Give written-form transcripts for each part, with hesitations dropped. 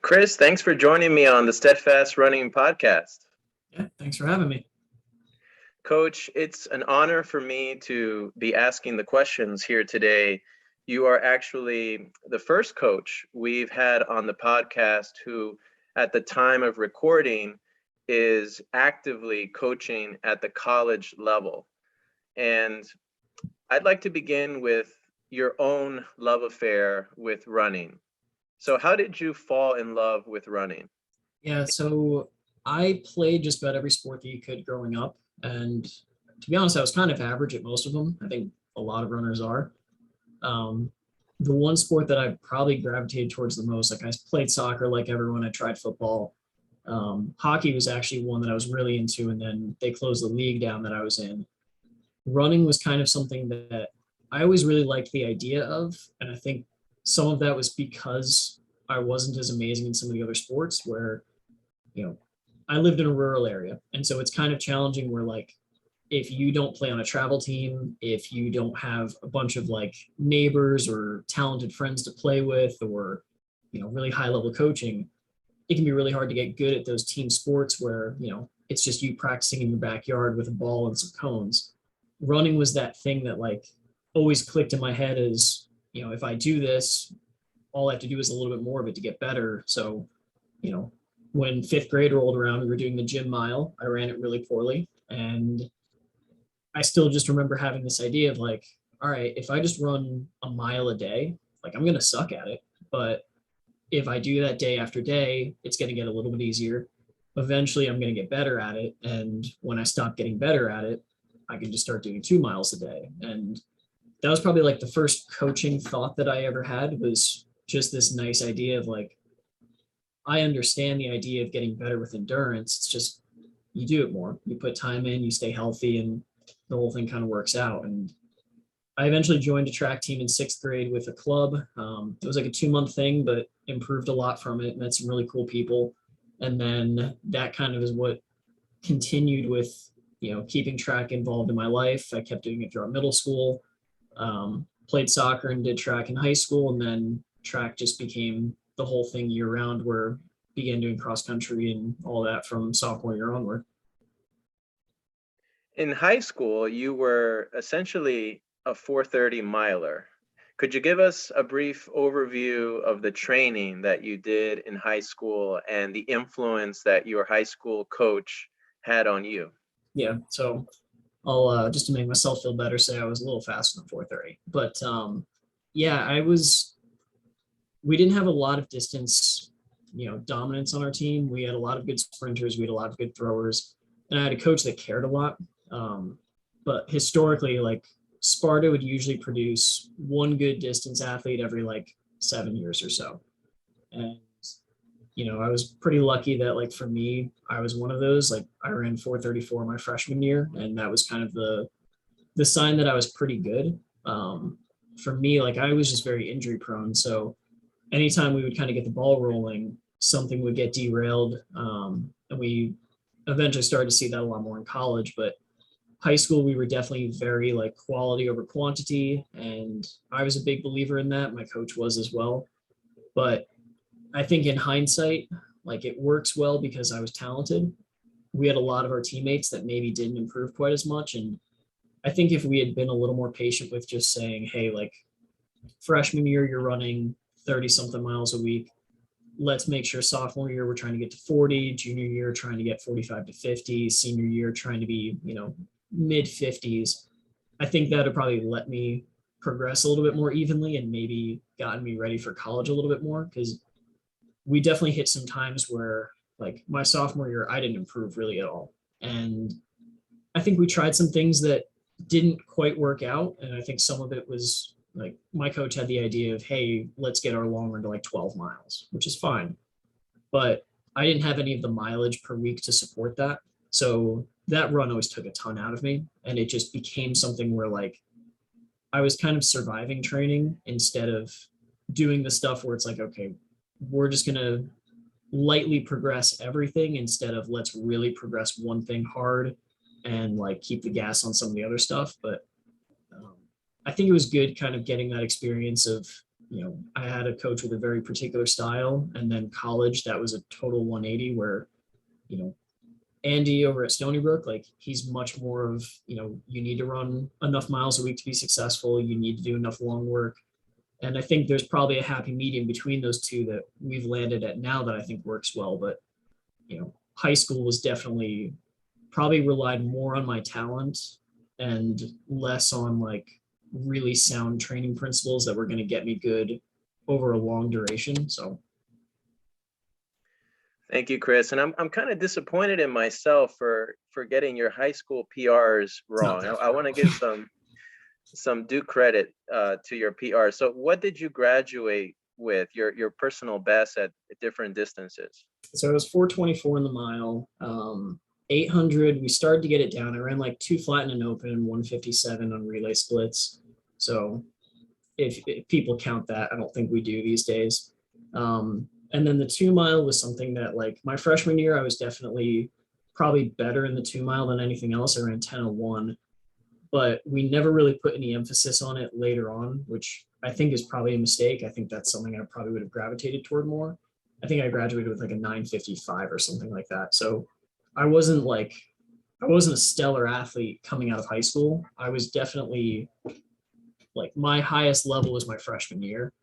Chris, thanks for joining me on the SteadFast Running Podcast. Yeah, thanks for having me. Coach, it's an honor for me to be asking the questions here today. You are actually the first coach we've had on the podcast who, at the time of recording, is actively coaching at the college level. And I'd like to begin with your own love affair with running. So, how did you fall in love with running? Yeah, so I played just about every sport that you could growing up. And to be honest, I was kind of average at most of them. I think a lot of runners are. Um, the one sport that I probably gravitated towards the most, like I played soccer like everyone, I tried football. Hockey was actually one that I was really into, and then they closed the league down that I was in. Running was kind of something that I always really liked the idea of. And I think some of that was because I wasn't as amazing in some of the other sports where, you know, I lived in a rural area. And so it's kind of challenging where like if you don't play on a travel team, if you don't have a bunch of like neighbors or talented friends to play with or, really high level coaching, it can be really hard to get good at those team sports where, it's just you practicing in your backyard with a ball and some cones. Running was that thing that like always clicked in my head as, if I do this, all I have to do is a little bit more of it to get better. So, you know, when fifth grade rolled around, we were doing the gym mile. I ran it really poorly. And I still just remember having this idea of like, all right, if I just run a mile a day, like I'm going to suck at it. But if I do that day after day, it's going to get a little bit easier. Eventually, I'm going to get better at it. And when I stop getting better at it, I can just start doing 2 miles a day. And that was probably like the first coaching thought that I ever had was just this nice idea of like, I understand the idea of getting better with endurance. It's just you do it more, you put time in, you stay healthy, and the whole thing kind of works out. And I eventually joined a track team in sixth grade with a club. It was like a 2 month thing, but improved a lot from it. Met some really cool people. And then that kind of is what continued with, keeping track involved in my life. I kept doing it throughout middle school, played soccer and did track in high school. And then track just became the whole thing year round where began doing cross country and all that from sophomore year onward. In high school, you were essentially a 4:30 miler. Could you give us a brief overview of the training that you did in high school and the influence that your high school coach had on you? Yeah. So I'll just to make myself feel better, say I was a little faster than 4:30. But yeah, we didn't have a lot of distance, dominance on our team. We had a lot of good sprinters. We had a lot of good throwers. And I had a coach that cared a lot. But historically, like Sparta would usually produce one good distance athlete every like 7 years or so. And, I was pretty lucky that like for me, I was one of those. Like I ran 4:34 my freshman year, and that was kind of the sign that I was pretty good. For me, like I was just very injury prone. So anytime we would kind of get the ball rolling, something would get derailed. And we eventually started to see that a lot more in college. But high school, we were definitely very like quality over quantity. And I was a big believer in that. My coach was as well. But I think in hindsight, like it works well because I was talented. We had a lot of our teammates that maybe didn't improve quite as much. And I think if we had been a little more patient with just saying, hey, like freshman year, you're running 30 something miles a week. Let's make sure sophomore year, we're trying to get to 40, junior year, trying to get 45 to 50, senior year, trying to be, mid 50s. I think that would probably let me progress a little bit more evenly and maybe gotten me ready for college a little bit more because we definitely hit some times where like my sophomore year, I didn't improve really at all. And I think we tried some things that didn't quite work out. And I think some of it was like my coach had the idea of, hey, let's get our long run to like 12 miles, which is fine. But I didn't have any of the mileage per week to support that. So that run always took a ton out of me. And it just became something where like I was kind of surviving training instead of doing the stuff where it's like, okay, we're just going to lightly progress everything instead of let's really progress one thing hard and like keep the gas on some of the other stuff. But I think it was good kind of getting that experience of, I had a coach with a very particular style, and then college, that was a total 180 where, you know, Andy over at Stony Brook, like he's much more of, you need to run enough miles a week to be successful. You need to do enough long work. And I think there's probably a happy medium between those two that we've landed at now that I think works well. But, high school was definitely probably relied more on my talent and less on like really sound training principles that were going to get me good over a long duration. So Thank you, Chris. And I'm kind of disappointed in myself for getting your high school PRs it's not wrong. that I far. want to give some due credit to your PR. So what did you graduate with, your personal best at different distances? So it was 424 in the mile. 800, we started to get it down. I ran like two flat and an open and 157 on relay splits. So if people count that, I don't think we do these days. And then the 2 mile was something that like my freshman year, I was definitely probably better in the 2 mile than anything else. I ran 10:01, but we never really put any emphasis on it later on, which I think is probably a mistake. I think that's something I probably would have gravitated toward more. I think I graduated with like a 9:55 or something like that. So I wasn't like, I wasn't a stellar athlete coming out of high school. I was definitely like my highest level was my freshman year.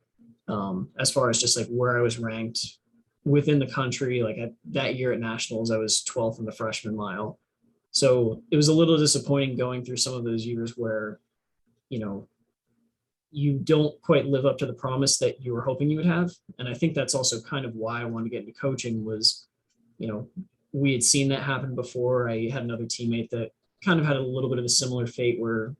As far as just like where I was ranked within the country, like that year at nationals, I was 12th in the freshman mile. So it was a little disappointing going through some of those years where, you know, you don't quite live up to the promise that you were hoping you would have. And I think that's also kind of why I wanted to get into coaching was, you know, we had seen that happen before. I had another teammate that kind of had a little bit of a similar fate where,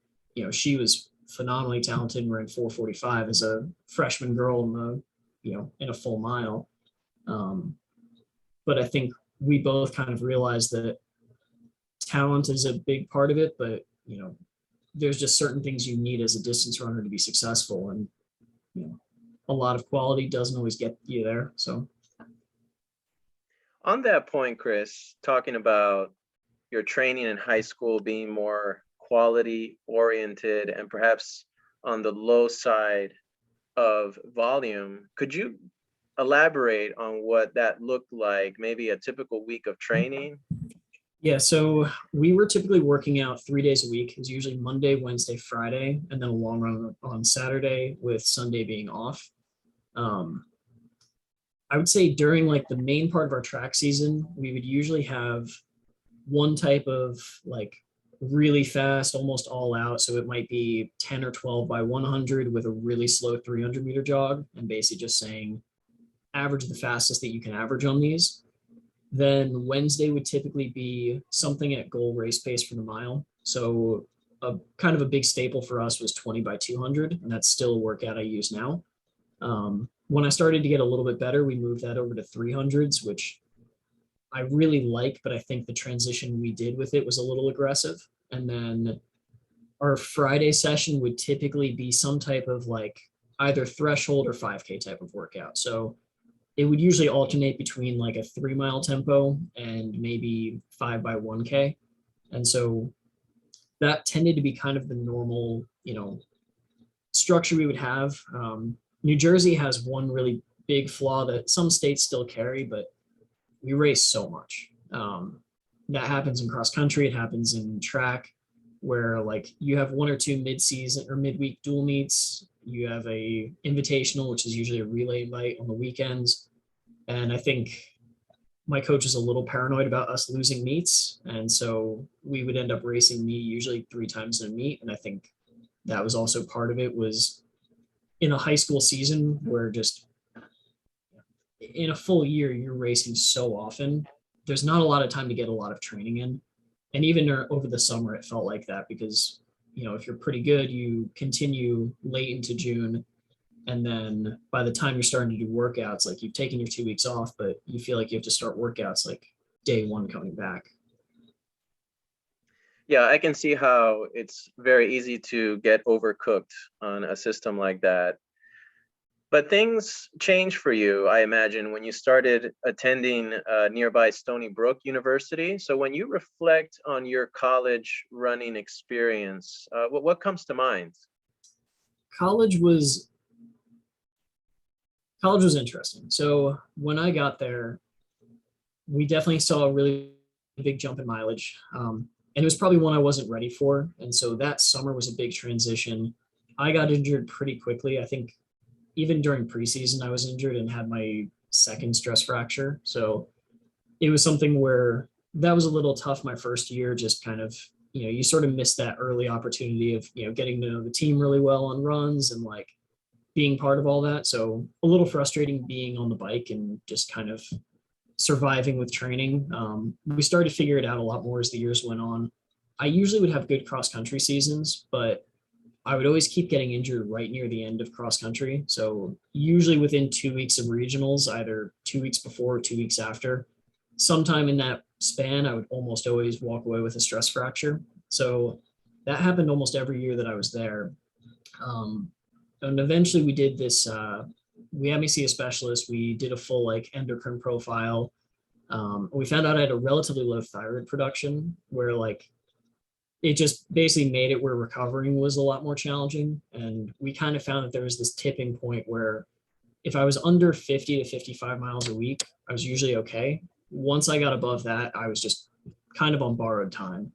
she was phenomenally talented and ran 445 as a freshman girl in a full mile. But I think we both kind of realized that talent is a big part of it, but, there's just certain things you need as a distance runner to be successful. And, a lot of quality doesn't always get you there. So On that point, Chris, talking about your training in high school being more quality oriented and perhaps on the low side of volume, could you elaborate on what that looked like, maybe a typical week of training? yeah, so we were typically working out 3 days a week. It was usually Monday, Wednesday, Friday, and then a long run on Saturday with Sunday being off. Um, I would say during like the main part of our track season, we would usually have one type of like really fast, almost all out. So it might be 10 or 12 by 100 with a really slow 300-meter jog, and basically just saying average the fastest that you can average on these. Then Wednesday would typically be something at goal race pace for the mile. So a kind of a big staple for us was 20 by 200, and that's still a workout I use now. When I started to get a little bit better, we moved that over to 300s, which I really like, but I think the transition we did with it was a little aggressive. And then our Friday session would typically be some type of like either threshold or 5K type of workout. So it would usually alternate between like a 3 mile tempo and maybe 5 by 1K. And so that tended to be kind of the normal, structure we would have. New Jersey has one really big flaw that some states still carry, but we race so much. That happens in cross country. It happens in track where like you have one or two mid-season or midweek dual meets. You have a invitational, which is usually a relay invite on the weekends. And I think my coach is a little paranoid about us losing meets. And so we would end up racing me usually 3 times in a meet. And I think that was also part of it was in a high school season where just in a full year, you're racing so often. There's not a lot of time to get a lot of training in. And even over the summer, it felt like that because, if you're pretty good, you continue late into June. And then by the time you're starting to do workouts, like you've taken your 2 weeks off, but you feel like you have to start workouts like day one coming back. Yeah, I can see how it's very easy to get overcooked on a system like that. But things changed for you, I imagine, when you started attending nearby Stony Brook University. So when you reflect on your college running experience, what comes to mind? College was college was interesting. So when I got there, we definitely saw a really big jump in mileage. And it was probably one I wasn't ready for. And so that summer was a big transition. I got injured pretty quickly. I think even during preseason, I was injured and had my second stress fracture. So it was something where that was a little tough my first year, just kind of, you sort of miss that early opportunity of, getting to know the team really well on runs and like being part of all that. So a little frustrating being on the bike and just kind of surviving with training. We started to figure it out a lot more as the years went on. I usually would have good cross country seasons, but I would always keep getting injured right near the end of cross country. So usually within 2 weeks of regionals, either 2 weeks before or 2 weeks after, sometime in that span, I would almost always walk away with a stress fracture. So that happened almost every year that I was there. Um, and eventually we did this, we had me see a specialist. We did a full like endocrine profile. We found out I had a relatively low thyroid production where like it just basically made it where recovering was a lot more challenging. And we kind of found that there was this tipping point where if I was under 50 to 55 miles a week, I was usually okay. Once I got above that, I was just kind of on borrowed time,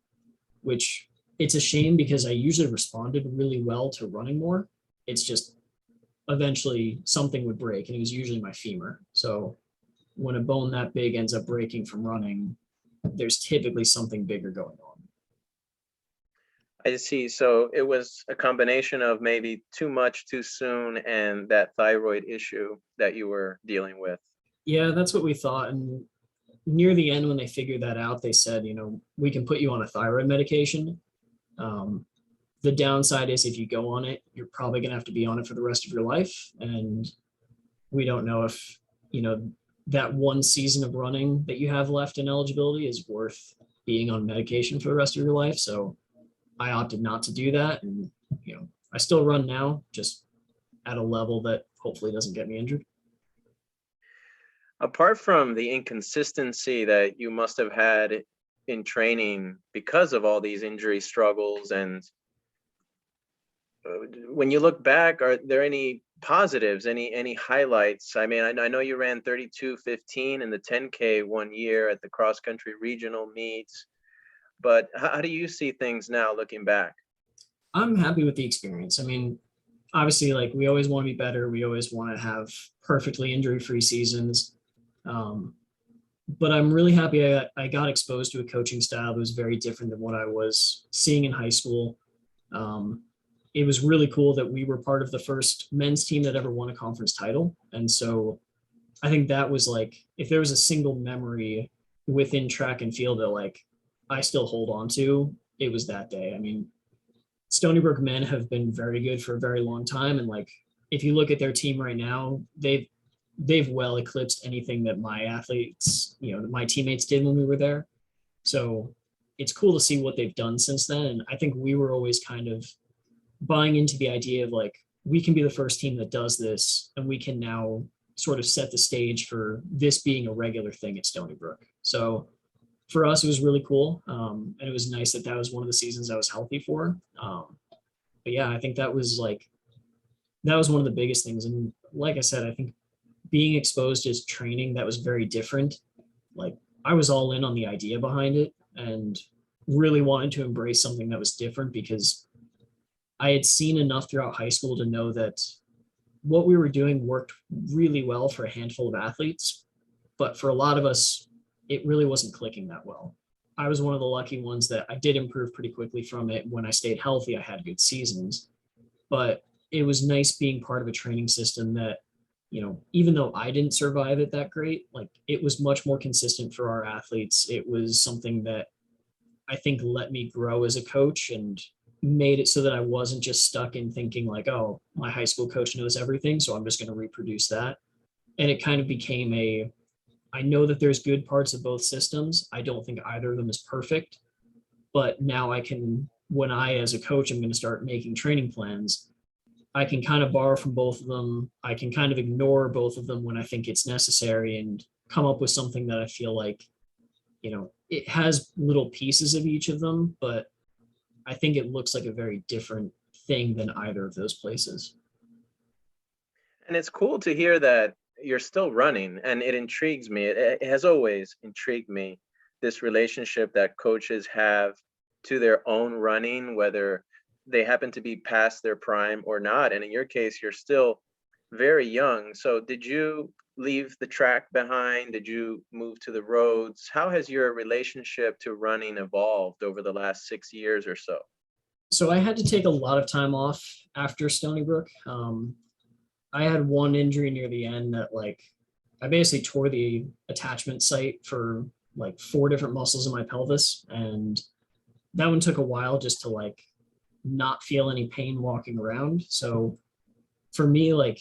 which it's a shame because I usually responded really well to running more. It's just eventually something would break and it was usually my femur. So when a bone that big ends up breaking from running, there's typically something bigger going on. I see. So it was a combination of maybe too much too soon and that thyroid issue that you were dealing with. Yeah, that's what we thought. And near the end, when they figured that out, they said, we can put you on a thyroid medication. Um, the downside is if you go on it, you're probably going to have to be on it for the rest of your life. And we don't know if, that one season of running that you have left in eligibility is worth being on medication for the rest of your life. So I opted not to do that. And, I still run now, just at a level that hopefully doesn't get me injured. Apart from the inconsistency that you must have had in training because of all these injury struggles, and when you look back, are there any positives, any highlights? I mean, I know you ran 32:15 in the 10K one year at the cross country regional meets, but how do you see things now looking back? I'm happy with the experience. I mean, obviously, like we always want to be better. We always want to have perfectly injury-free seasons. Um, but I'm really happy I got exposed to a coaching style that was very different than what I was seeing in high school. Um, it was really cool that we were part of the first men's team that ever won a conference title. And so I think that was like, if there was a single memory within track and field that like I still hold on to, it was that day. I mean, Stony Brook men have been very good for a very long time. And like, if you look at their team right now, they've well eclipsed anything that my athletes, my teammates did when we were there. So it's cool to see what they've done since then. And I think we were always kind of buying into the idea of like, we can be the first team that does this and we can now sort of set the stage for this being a regular thing at Stony Brook. So for us, it was really cool. And it was nice that was one of the seasons I was healthy for. But yeah, I think that was one of the biggest things. And like I said, I think being exposed to training that was very different. Like I was all in on the idea behind it and really wanted to embrace something that was different because I had seen enough throughout high school to know that what we were doing worked really well for a handful of athletes, but for a lot of us, it really wasn't clicking that well. I was one of the lucky ones that I did improve pretty quickly from it. When I stayed healthy, I had good seasons, but it was nice being part of a training system that, even though I didn't survive it that great, like it was much more consistent for our athletes. It was something that I think let me grow as a coach and made it so that I wasn't just stuck in thinking like, oh, my high school coach knows everything, so I'm just going to reproduce that. And it kind of became I know that there's good parts of both systems. I don't think either of them is perfect, but now I can, when I, as a coach, I'm going to start making training plans, I can kind of borrow from both of them. I can kind of ignore both of them when I think it's necessary and come up with something that I feel like, it has little pieces of each of them, but I think it looks like a very different thing than either of those places. And it's cool to hear that you're still running, and it intrigues me. It has always intrigued me, this relationship that coaches have to their own running, whether they happen to be past their prime or not. And in your case, you're still very young. So did you leave the track behind? Did you move to the roads? How has your relationship to running evolved over the last 6 years or so? So I had to take a lot of time off after Stony Brook. I had one injury near the end that like I basically tore the attachment site for like four different muscles in my pelvis, and that one took a while just to like not feel any pain walking around. So for me, like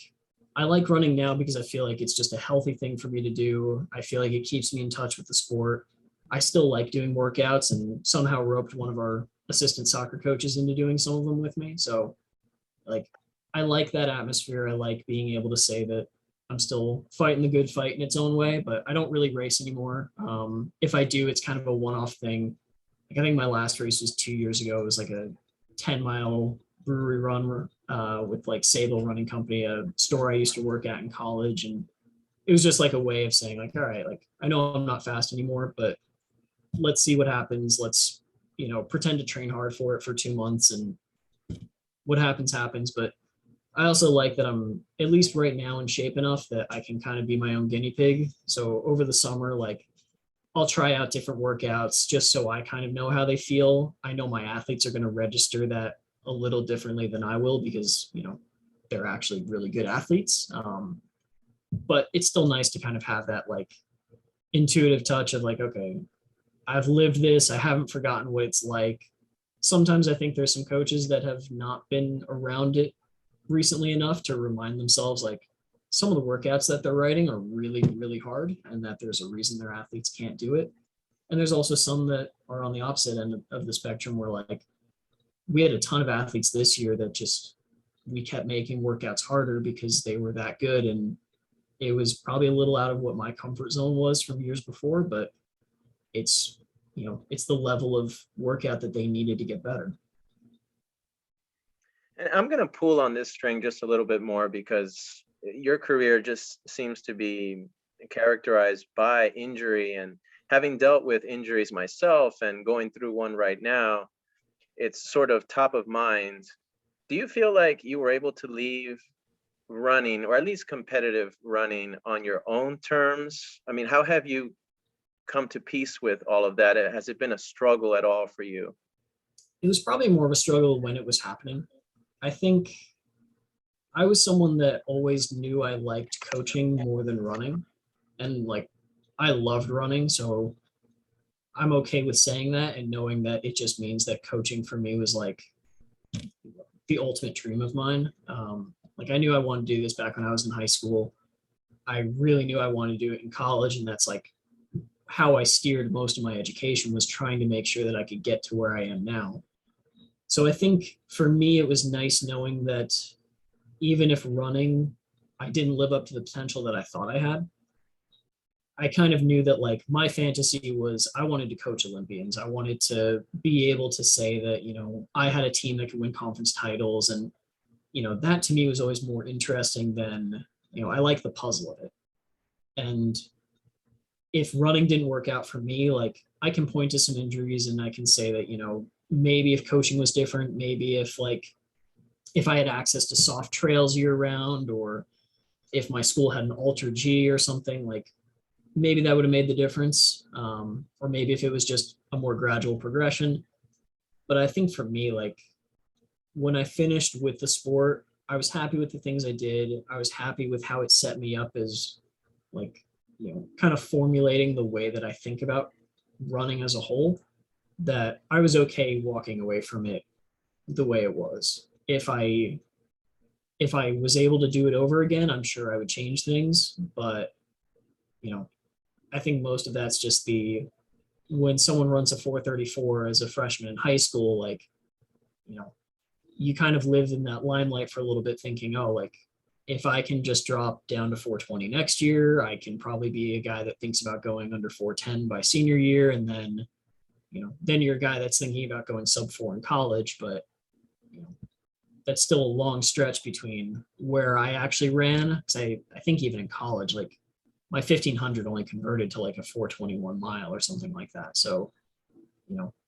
I like running now because I feel like it's just a healthy thing for me to do. I feel like it keeps me in touch with the sport. I still like doing workouts and somehow roped one of our assistant soccer coaches into doing some of them with me. So like I like that atmosphere. I like being able to say that I'm still fighting the good fight in its own way, but I don't really race anymore. If I do, it's kind of a one-off thing. Like I think my last race was 2 years ago. It was like a 10-mile brewery run with like Sable Running Company, a store I used to work at in college. And it was just like a way of saying like, all right, like I know I'm not fast anymore, but let's see what happens. Let's, pretend to train hard for it for 2 months, and what happens happens. But I also like that I'm at least right now in shape enough that I can kind of be my own guinea pig. So over the summer, like I'll try out different workouts just so I kind of know how they feel. I know my athletes are going to register that a little differently than I will because, they're actually really good athletes. But it's still nice to kind of have that like intuitive touch of like, okay, I've lived this. I haven't forgotten what it's like. Sometimes I think there's some coaches that have not been around it recently enough to remind themselves like some of the workouts that they're writing are really, really hard and that there's a reason their athletes can't do it. And there's also some that are on the opposite end of the spectrum where like we had a ton of athletes this year that just we kept making workouts harder because they were that good. And it was probably a little out of what my comfort zone was from years before, but it's, it's the level of workout that they needed to get better. And I'm going to pull on this string just a little bit more because your career just seems to be characterized by injury. And having dealt with injuries myself and going through one right now, it's sort of top of mind. Do you feel like you were able to leave running, or at least competitive running, on your own terms? I mean, how have you come to peace with all of that? Has it been a struggle at all for you? It was probably more of a struggle when it was happening. I think I was someone that always knew I liked coaching more than running. And like I loved running. So I'm okay with saying that and knowing that it just means that coaching for me was like the ultimate dream of mine. Like I knew I wanted to do this back when I was in high school. I really knew I wanted to do it in college. And that's like how I steered most of my education, was trying to make sure that I could get to where I am now. So I think for me, it was nice knowing that even if running, I didn't live up to the potential that I thought I had. I kind of knew that like my fantasy was I wanted to coach Olympians. I wanted to be able to say that, I had a team that could win conference titles. And, that to me was always more interesting than, I like the puzzle of it. And if running didn't work out for me, like I can point to some injuries and I can say that, maybe if coaching was different, maybe if I had access to soft trails year round, or if my school had an ultra G or something, like maybe that would have made the difference. Or maybe if it was just a more gradual progression. But I think for me, like when I finished with the sport, I was happy with the things I did. I was happy with how it set me up as like, kind of formulating the way that I think about running as a whole, that I was okay walking away from it the way it was. If I was able to do it over again, I'm sure I would change things. But, I think most of that's just when someone runs a 4:34 as a freshman in high school, like, you kind of live in that limelight for a little bit thinking, oh, like if I can just drop down to 4:20 next year, I can probably be a guy that thinks about going under 4:10 by senior year. And then, then you're a guy that's thinking about going sub 4 in college. But, that's still a long stretch between where I actually ran. Because I think even in college, like my 1500 only converted to like a 421 mile or something like that. So,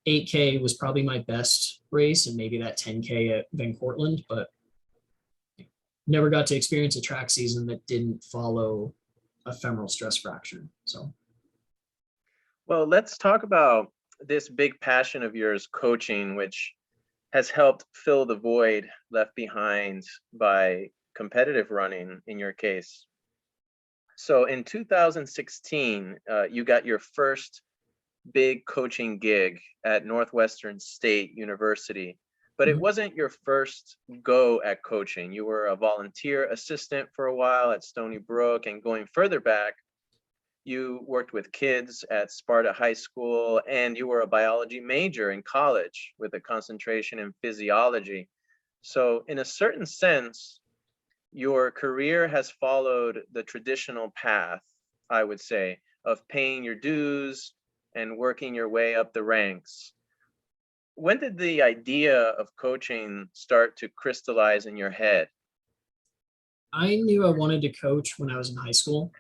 8K was probably my best race, and maybe that 10K at Van Cortlandt, but never got to experience a track season that didn't follow a femoral stress fracture. So, Well, let's talk about this big passion of yours, coaching, which has helped fill the void left behind by competitive running in your case. So in 2016, you got your first big coaching gig at Northwestern State University, but it wasn't your first go at coaching. You were a volunteer assistant for a while at Stony Brook, and going further back, you worked with kids at Sparta High School, and you were a biology major in college with a concentration in physiology. So in a certain sense, your career has followed the traditional path, I would say, of paying your dues and working your way up the ranks. When did the idea of coaching start to crystallize in your head? I knew I wanted to coach when I was in high school,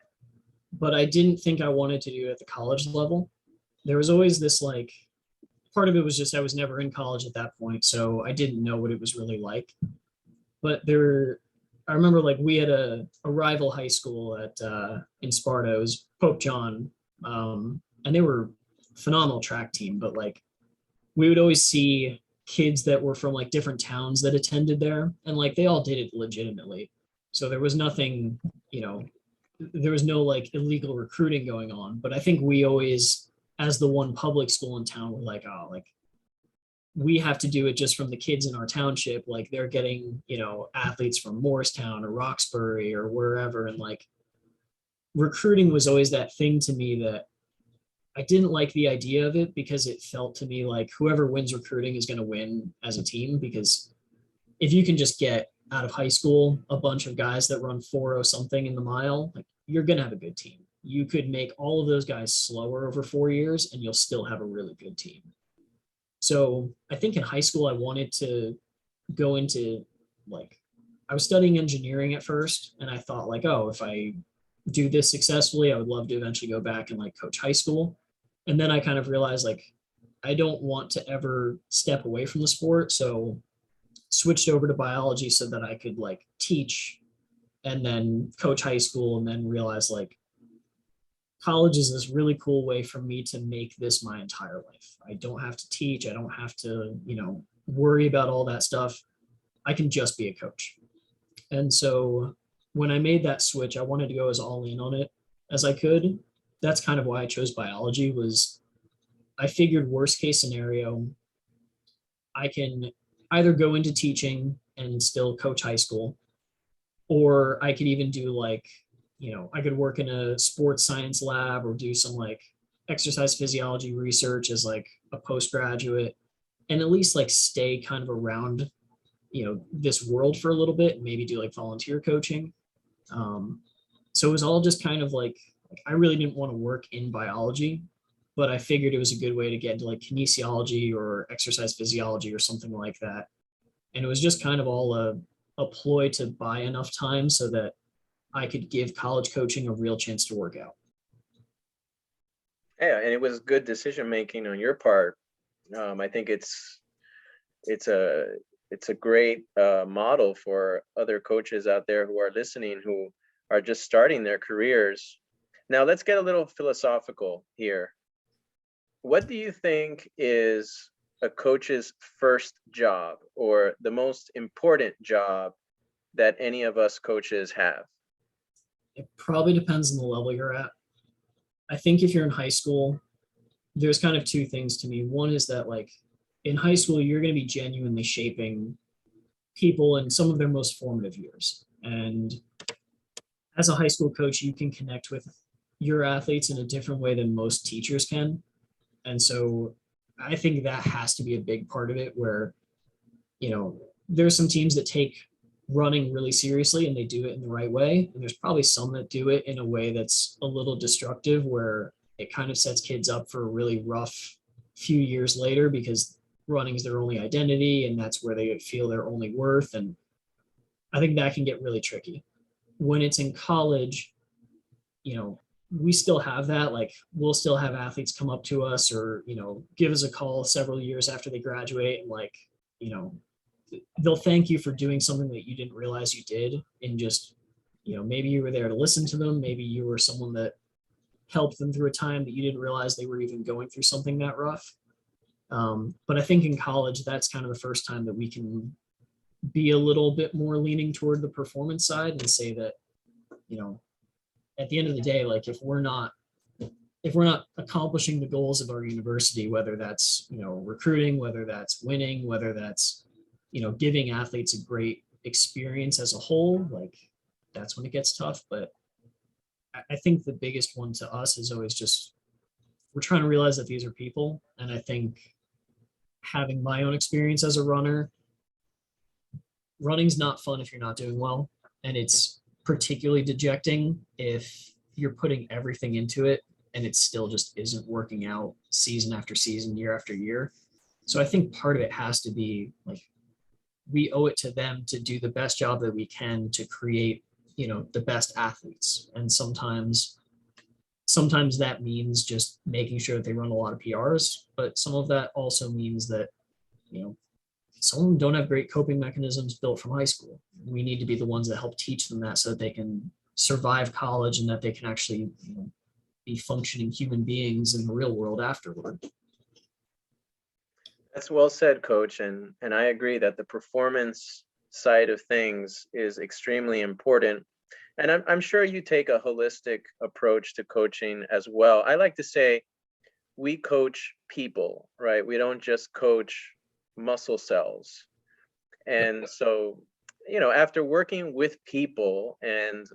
but I didn't think I wanted to do it at the college level. There was always this like part of it was just I was never in college at that point, so I didn't know what it was really like. But I remember like we had a rival high school at in Sparta. It was Pope John, and they were a phenomenal track team. But like we would always see kids that were from like different towns that attended there, and like they all did it legitimately. So there was nothing, there was no like illegal recruiting going on. But I think we always, as the one public school in town, were like, oh, like we have to do it just from the kids in our township. Like they're getting, athletes from Morristown or Roxbury or wherever. And like recruiting was always that thing to me that I didn't like the idea of it, because it felt to me like whoever wins recruiting is going to win as a team. Because if you can just get out of high school a bunch of guys that run 4.0 something in the mile, like you're going to have a good team. You could make all of those guys slower over 4 years and you'll still have a really good team. So I think in high school, I wanted to go into like, I was studying engineering at first, and I thought like, oh, if I do this successfully, I would love to eventually go back and like coach high school. And then I kind of realized like, I don't want to ever step away from the sport. So switched over to biology so that I could like teach and then coach high school, and then realize like college is this really cool way for me to make this my entire life. I don't have to teach. I don't have to, worry about all that stuff. I can just be a coach. And so when I made that switch, I wanted to go as all in on it as I could. That's kind of why I chose biology. Was I figured worst case scenario, I can either go into teaching and still coach high school, or I could even do like, I could work in a sports science lab or do some like exercise physiology research as like a postgraduate, and at least like stay kind of around, this world for a little bit, and maybe do like volunteer coaching. So it was all just kind of like I really didn't want to work in biology, but I figured it was a good way to get into like kinesiology or exercise physiology or something like that. And it was just kind of all a ploy to buy enough time so that I could give college coaching a real chance to work out. Yeah, and it was good decision making on your part. I think it's a great model for other coaches out there who are listening, who are just starting their careers. Now let's get a little philosophical here. What do you think is a coach's first job, or the most important job that any of us coaches have? It probably depends on the level you're at. I think if you're in high school, there's kind of two things to me. One is that like in high school, you're going to be genuinely shaping people in some of their most formative years. And as a high school coach, you can connect with your athletes in a different way than most teachers can. And so I think that has to be a big part of it, where, there's some teams that take running really seriously and they do it in the right way. And there's probably some that do it in a way that's a little destructive, where it kind of sets kids up for a really rough few years later, because running's their only identity and that's where they feel their only worth. And I think that can get really tricky. When it's in college, we still have that. Like, we'll still have athletes come up to us or, give us a call several years after they graduate and like, they'll thank you for doing something that you didn't realize you did. And just, maybe you were there to listen to them. Maybe you were someone that helped them through a time that you didn't realize they were even going through something that rough. But I think in college, that's kind of the first time that we can be a little bit more leaning toward the performance side and say that, at the end of the day, like if we're not accomplishing the goals of our university, whether that's, recruiting, whether that's winning, whether that's, giving athletes a great experience as a whole, like that's when it gets tough. But I think the biggest one to us is always just, we're trying to realize that these are people. And I think having my own experience as a runner, running's not fun if you're not doing well. And it's particularly dejecting if you're putting everything into it and it still just isn't working out season after season, year after year. So I think part of it has to be like, we owe it to them to do the best job that we can to create, the best athletes. And sometimes that means just making sure that they run a lot of PRs, but some of that also means that, some of them don't have great coping mechanisms built from high school. We need to be the ones that help teach them that so that they can survive college and that they can actually, be functioning human beings in the real world afterward. That's well said, Coach. And I agree that the performance side of things is extremely important. And I'm sure you take a holistic approach to coaching as well. I like to say we coach people, right? We don't just coach muscle cells. And so, after working with people and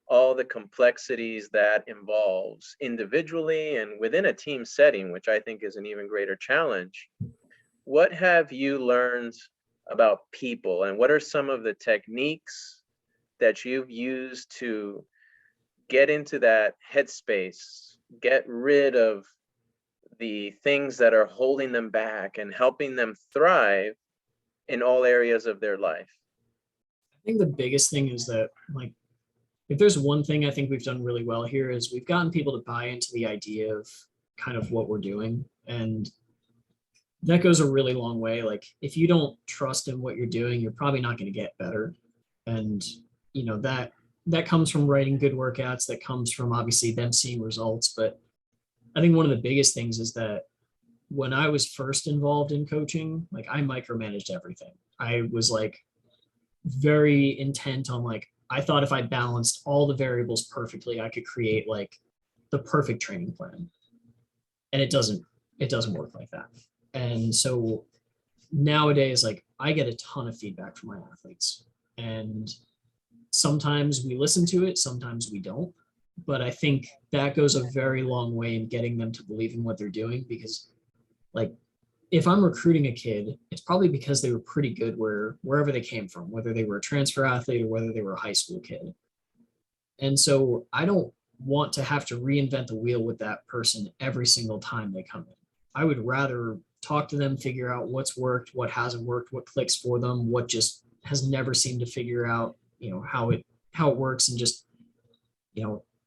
all the complexities that involves individually and within a team setting, which I think is an even greater challenge, what have you learned about people and what are some of the techniques that you've used to get into that headspace, get rid of the things that are holding them back and helping them thrive in all areas of their life? I think the biggest thing is that, like, if there's one thing I think we've done really well here is we've gotten people to buy into the idea of kind of what we're doing. And that goes a really long way. Like, if you don't trust in what you're doing, you're probably not going to get better. And, that comes from writing good workouts. That comes from obviously them seeing results. But I think one of the biggest things is that when I was first involved in coaching, like I micromanaged everything. I was like very intent on like, I thought if I balanced all the variables perfectly, I could create like the perfect training plan. And it doesn't work like that. And so nowadays, like I get a ton of feedback from my athletes and sometimes we listen to it, sometimes we don't. But I think that goes a very long way in getting them to believe in what they're doing, because like if I'm recruiting a kid, it's probably because they were pretty good wherever they came from, whether they were a transfer athlete or whether they were a high school kid. And so I don't want to have to reinvent the wheel with that person every single time they come in. I would rather talk to them, figure out what's worked, what hasn't worked, what clicks for them, what just has never seemed to figure out, how it works. And just,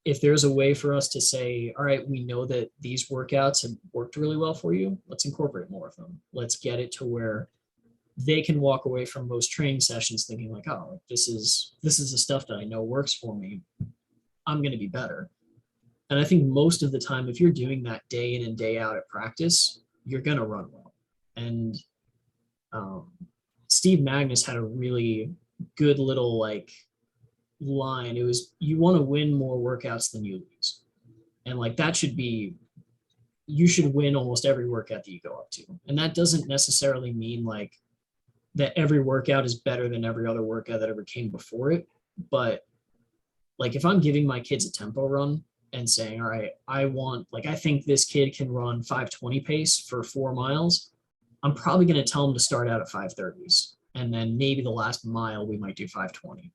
if there's a way for us to say, all right, we know that these workouts have worked really well for you, let's incorporate more of them. Let's get it to where they can walk away from most training sessions thinking like, oh, this is the stuff that I know works for me. I'm going to be better. And I think most of the time, if you're doing that day in and day out at practice, you're going to run well. And Steve Magnus had a really good little like line. It was, you want to win more workouts than you lose. And like that should be, you should win almost every workout that you go up to. And that doesn't necessarily mean like that every workout is better than every other workout that ever came before it. But like if I'm giving my kids a tempo run and saying, all right, I think this kid can run 5:20 pace for 4 miles, I'm probably going to tell them to start out at 5:30s. And then maybe the last mile, we might do 5:20.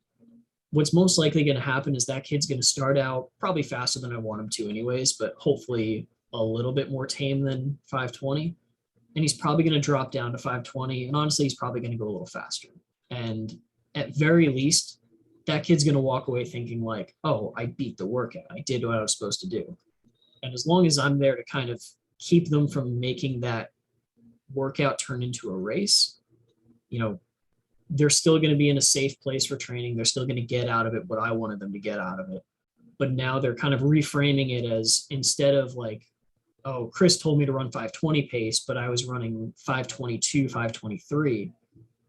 What's most likely going to happen is that kid's going to start out probably faster than I want him to anyways, but hopefully a little bit more tame than 5:20. and he's probably going to drop down to 520. And honestly, he's probably going to go a little faster. And at very least, that kid's going to walk away thinking like, oh, I beat the workout. I did what I was supposed to do. And as long as I'm there to kind of keep them from making that workout turn into a race, you know, they're still going to be in a safe place for training. They're still going to get out of it what I wanted them to get out of it. But now they're kind of reframing it as, instead of like, oh, Chris told me to run 520 pace, but I was running 522, 523.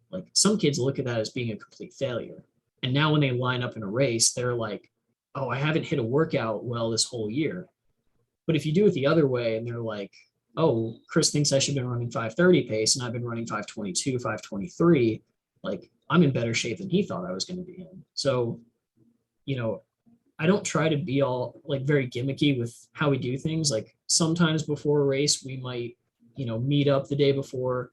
Like, some kids look at that as being a complete failure. And now when they line up in a race, they're like, oh, I haven't hit a workout well this whole year. But if you do it the other way and they're like, oh, Chris thinks I should have been running 530 pace and I've been running 522, 523, like, I'm in better shape than he thought I was going to be in. So, you know, I don't try to be all like very gimmicky with how we do things. Like, sometimes before a race, we might, you know, meet up the day before,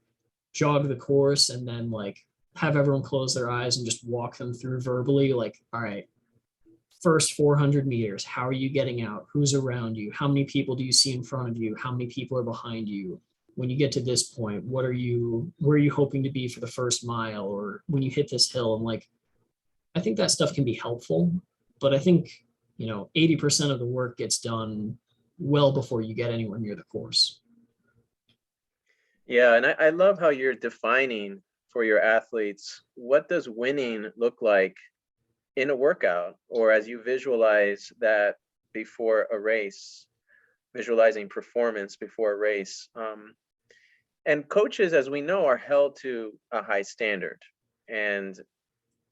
jog the course, and then like have everyone close their eyes and just walk them through verbally, like, all right, first 400 meters, how are you getting out? Who's around you? How many people do you see in front of you? How many people are behind you? When you get to this point, where are you hoping to be for the first mile? Or when you hit this hill? And like, I think that stuff can be helpful, but I think, you know, 80% of the work gets done well before you get anywhere near the course. Yeah, and I love how you're defining for your athletes, what does winning look like in a workout, or as you visualize that before a race, visualizing performance before a race. And coaches, as we know, are held to a high standard. And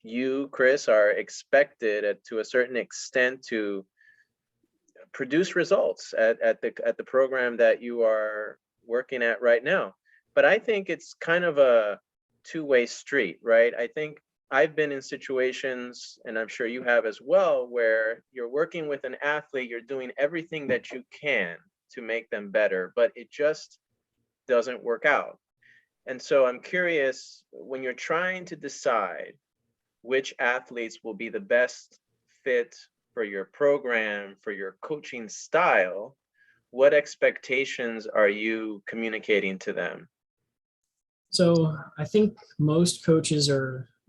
you, Chris, are expected to a certain extent to produce results at the program that you are working at right now. But I think it's kind of a two-way street, right? I think I've been in situations, and I'm sure you have as well, where you're working with an athlete, you're doing everything that you can to make them better, but it just doesn't work out. And so I'm curious, when you're trying to decide which athletes will be the best fit for your program, for your coaching style, what expectations are you communicating to them? So I think most coaches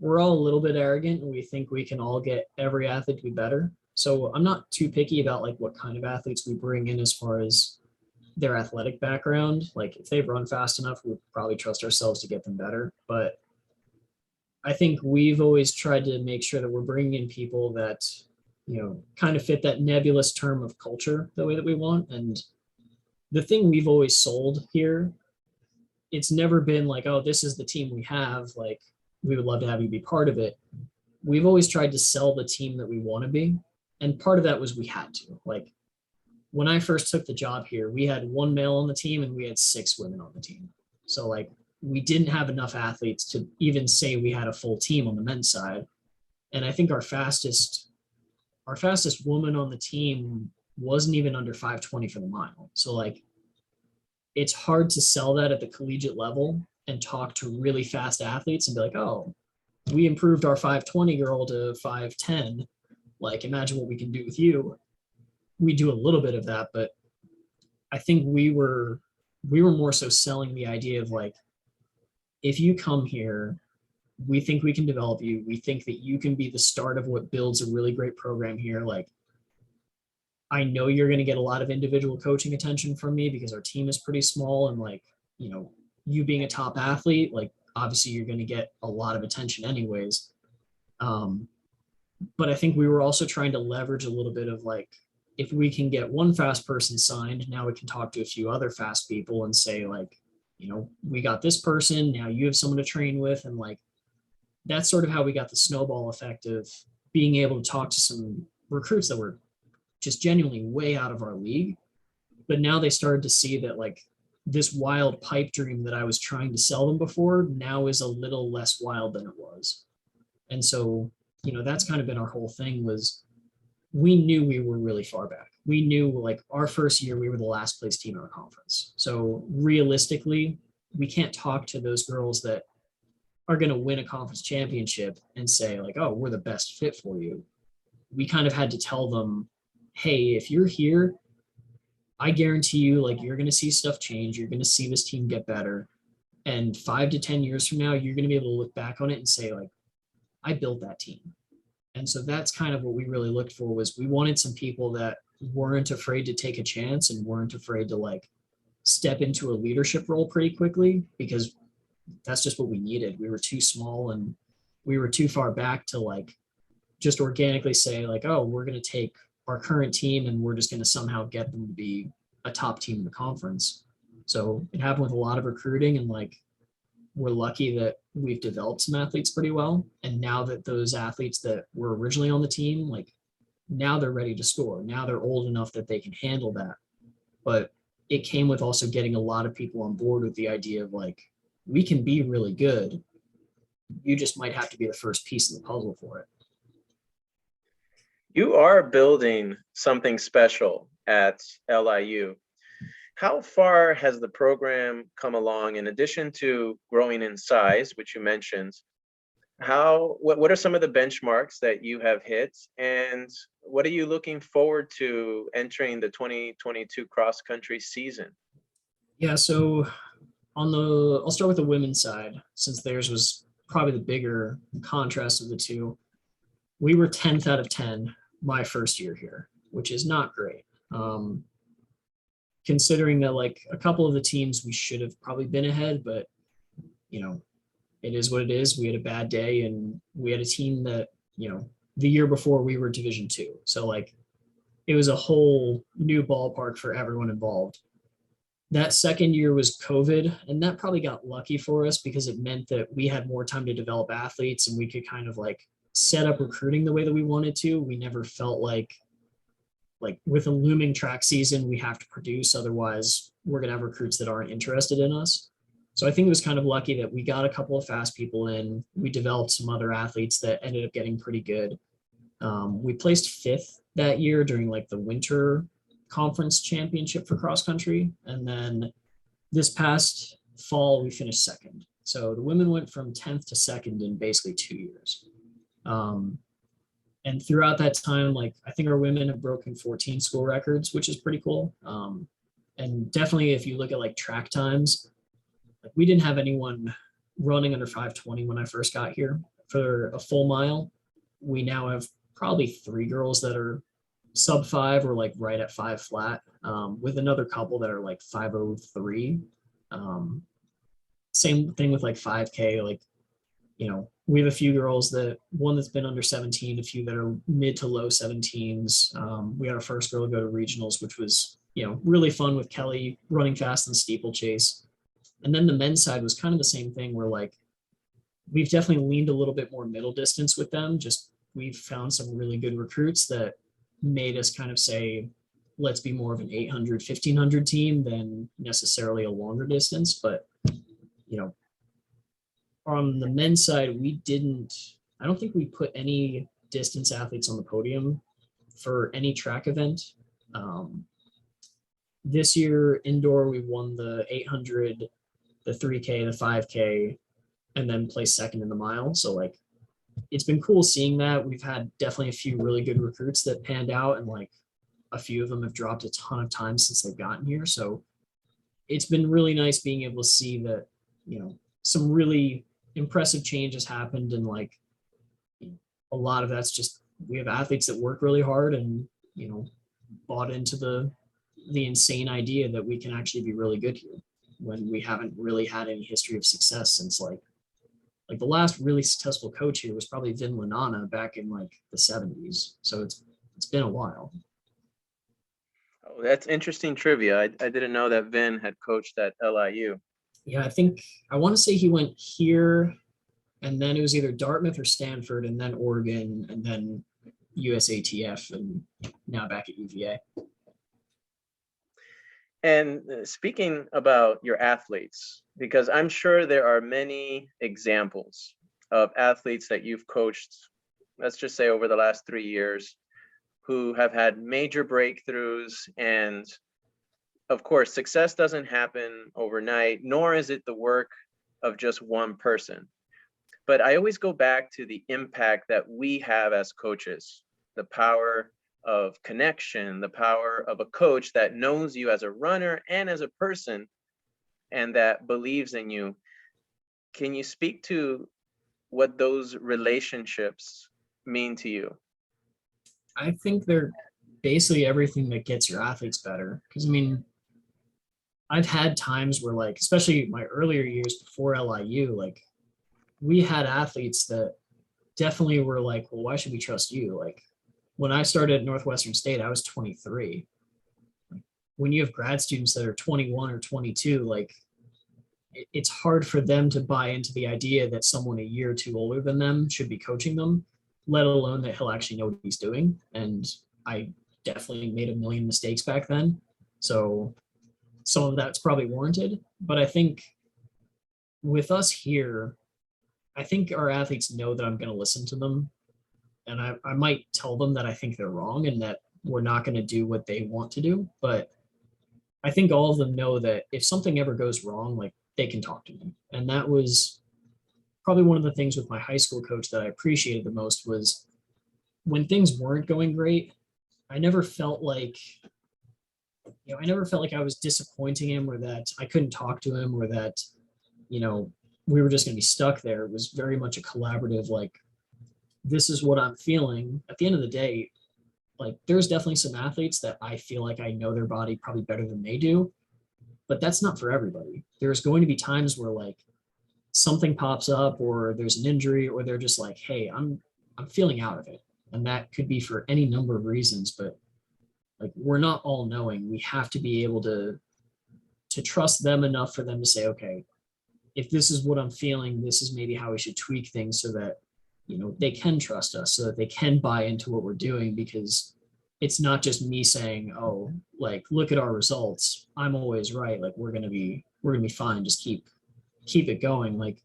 we're all a little bit arrogant and we think we can all get every athlete to be better. So I'm not too picky about like what kind of athletes we bring in as far as their athletic background. Like, if they've run fast enough, we'll probably trust ourselves to get them better. But I think we've always tried to make sure that we're bringing in people that, you know, kind of fit that nebulous term of culture the way that we want. And the thing we've always sold here, it's never been like, oh, this is the team we have, like, we would love to have you be part of it. We've always tried to sell the team that we want to be. And part of that was we had to. Like, when I first took the job here, we had one male on the team and we had 6 women on the team. So like, we didn't have enough athletes to even say we had a full team on the men's side. And I think our fastest woman on the team wasn't even under 520 for the mile. So like, it's hard to sell that at the collegiate level and talk to really fast athletes and be like, oh, we improved our 520 girl to 510. Like, imagine what we can do with you. We do a little bit of that, but I think we were more so selling the idea of like, if you come here, we think we can develop you. We think that you can be the start of what builds a really great program here. Like, I know you're going to get a lot of individual coaching attention from me because our team is pretty small, and like, you know, you being a top athlete, like, obviously you're going to get a lot of attention anyways. But I think we were also trying to leverage a little bit of like, if we can get one fast person signed, now we can talk to a few other fast people and say like, you know, we got this person, now you have someone to train with. And like, that's sort of how we got the snowball effect of being able to talk to some recruits that were just genuinely way out of our league. But now they started to see that like, this wild pipe dream that I was trying to sell them before now is a little less wild than it was. And so, you know, that's kind of been our whole thing, was we knew we were really far back. We knew like our first year, we were the last place team in our conference. So realistically, we can't talk to those girls that are going to win a conference championship and say like, oh, we're the best fit for you. We kind of had to tell them, hey, if you're here, I guarantee you, like, you're going to see stuff change. You're going to see this team get better. And 5 to 10 years from now, you're going to be able to look back on it and say, like, I built that team. And so that's kind of what we really looked for, was we wanted some people that weren't afraid to take a chance and weren't afraid to like step into a leadership role pretty quickly, because that's just what we needed. We were too small and we were too far back to like just organically say like, oh, we're going to take our current team and we're just going to somehow get them to be a top team in the conference. So it happened with a lot of recruiting, and like we're lucky that we've developed some athletes pretty well. And now that those athletes that were originally on the team, like now they're ready to score. Now they're old enough that they can handle that. But it came with also getting a lot of people on board with the idea of like, we can be really good. You just might have to be the first piece of the puzzle for it. You are building something special at LIU. How far has the program come along, in addition to growing in size, which you mentioned? What are some of the benchmarks that you have hit, and what are you looking forward to entering the 2022 cross country season? Yeah, so I'll start with the women's side, since theirs was probably the bigger contrast of the two. We were 10th out of 10 my first year here, which is not great. Considering that like a couple of the teams we should have probably been ahead, but you know, it is what it is. We had a bad day, and we had a team that, the year before we were Division 2. So like it was a whole new ballpark for everyone involved. That second year was COVID, and that probably got lucky for us because it meant that we had more time to develop athletes and we could kind of like set up recruiting the way that we wanted to. We never felt like with a looming track season, we have to produce, otherwise we're going to have recruits that aren't interested in us. So I think it was kind of lucky that we got a couple of fast people in. We developed some other athletes that ended up getting pretty good. We placed fifth that year during like the winter conference championship for cross country. And then this past fall, we finished second. So the women went from 10th to second in basically 2 years. And throughout that time, like I think our women have broken 14 school records, which is pretty cool. And definitely if you look at like track times, like we didn't have anyone running under 5:20 when I first got here for a full mile. We now have probably 3 girls that are sub 5 or like right at 5 flat, with another couple that are like 5:03. Same thing with like 5K. Like, we have a few girls one that's been under 17, a few that are mid to low 17s. We had our first girl go to regionals, which was, really fun with Kelly running fast in steeplechase. And then the men's side was kind of the same thing, where like we've definitely leaned a little bit more middle distance with them. Just we've found some really good recruits that made us kind of say, let's be more of an 800, 1500 team than necessarily a longer distance. But, on the men's side, I don't think we put any distance athletes on the podium for any track event. This year, indoor, we won the 800, the 3K, the 5K, and then placed second in the mile. So like, it's been cool seeing that. We've had definitely a few really good recruits that panned out, and like a few of them have dropped a ton of times since they've gotten here. So it's been really nice being able to see that, some really impressive changes happened. And like a lot of that's just, we have athletes that work really hard and, bought into the insane idea that we can actually be really good here, when we haven't really had any history of success since like the last really successful coach here was probably Vin Lanana back in like the 70s. So it's been a while. Oh, that's interesting trivia. I didn't know that Vin had coached at LIU. Yeah, I want to say he went here, and then it was either Dartmouth or Stanford, and then Oregon, and then USATF, and now back at UVA. And speaking about your athletes, because I'm sure there are many examples of athletes that you've coached, let's just say over the last 3 years, who have had major breakthroughs. And of course, success doesn't happen overnight, nor is it the work of just one person. But I always go back to the impact that we have as coaches, the power of connection, the power of a coach that knows you as a runner and as a person and that believes in you. Can you speak to what those relationships mean to you? I think they're basically everything that gets your athletes better. Because I mean, I've had times where like, especially my earlier years before LIU, like we had athletes that definitely were like, well, why should we trust you? Like when I started at Northwestern State, I was 23. When you have grad students that are 21 or 22, like it's hard for them to buy into the idea that someone a year or two older than them should be coaching them, let alone that he'll actually know what he's doing. And I definitely made a million mistakes back then. So some of that's probably warranted. But I think with us here, I think our athletes know that I'm going to listen to them. And I might tell them that I think they're wrong and that we're not going to do what they want to do. But I think all of them know that if something ever goes wrong, like they can talk to me. And that was probably one of the things with my high school coach that I appreciated the most was when things weren't going great, I never felt like, I never felt like I was disappointing him or that I couldn't talk to him or that, we were just going to be stuck there. It was very much a collaborative, like, this is what I'm feeling. At the end of the day, like, there's definitely some athletes that I feel like I know their body probably better than they do, but that's not for everybody. There's going to be times where like something pops up or there's an injury or they're just like, hey, I'm feeling out of it. And that could be for any number of reasons, but like we're not all knowing. We have to be able to trust them enough for them to say, okay, if this is what I'm feeling, this is maybe how we should tweak things so that, they can trust us, so that they can buy into what we're doing, because it's not just me saying, oh, like, look at our results, I'm always right, like we're gonna be fine, just keep it going. Like,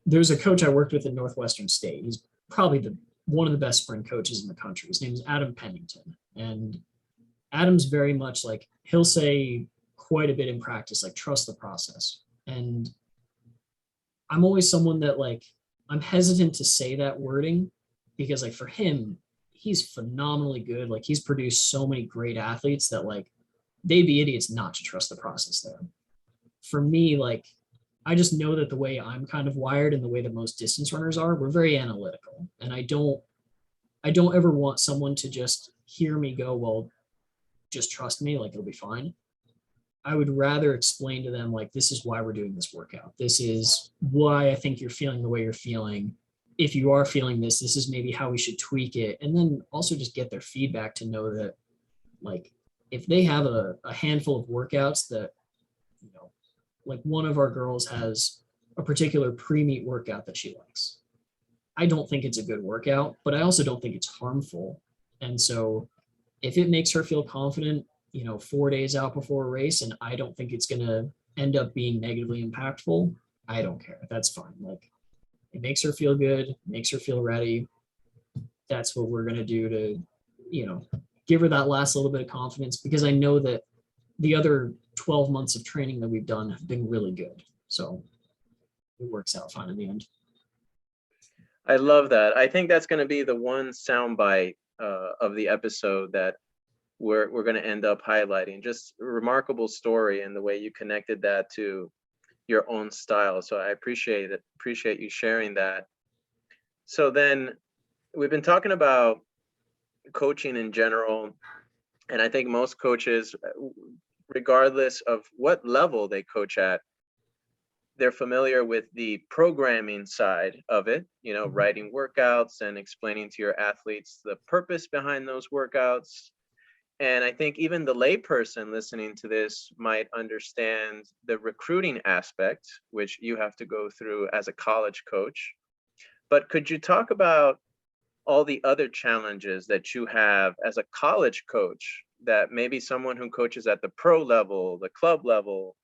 there's a coach I worked with at Northwestern State. He's probably one of the best sprint coaches in the country. His name is Adam Pennington. And Adam's very much like, he'll say quite a bit in practice, like, trust the process. And I'm always someone that like, I'm hesitant to say that wording because like for him, he's phenomenally good. Like he's produced so many great athletes that like they'd be idiots not to trust the process there. For me, like I just know that the way I'm kind of wired and the way that most distance runners are, we're very analytical. And I don't ever want someone to just hear me go, well, just trust me, like it'll be fine. I would rather explain to them, like, this is why we're doing this workout. This is why I think you're feeling the way you're feeling. If you are feeling this, this is maybe how we should tweak it. And then also just get their feedback to know that, like, if they have a handful of workouts that, like one of our girls has a particular pre-meet workout that she likes. I don't think it's a good workout, but I also don't think it's harmful. And so if it makes her feel confident, 4 days out before a race, and I don't think it's going to end up being negatively impactful, I don't care. That's fine. Like, it makes her feel good, makes her feel ready. That's what we're going to do to, give her that last little bit of confidence, because I know that the other 12 months of training that we've done have been really good. So it works out fine in the end. I love that. I think that's going to be the one soundbite of the episode that we're going to end up highlighting. Just a remarkable story and the way you connected that to your own style. So I appreciate you sharing that. So then we've been talking about coaching in general, and I think most coaches, regardless of what level they coach at, they're familiar with the programming side of it, writing workouts and explaining to your athletes the purpose behind those workouts. And I think even the layperson listening to this might understand the recruiting aspect, which you have to go through as a college coach. But could you talk about all the other challenges that you have as a college coach that maybe someone who coaches at the pro level, the club level,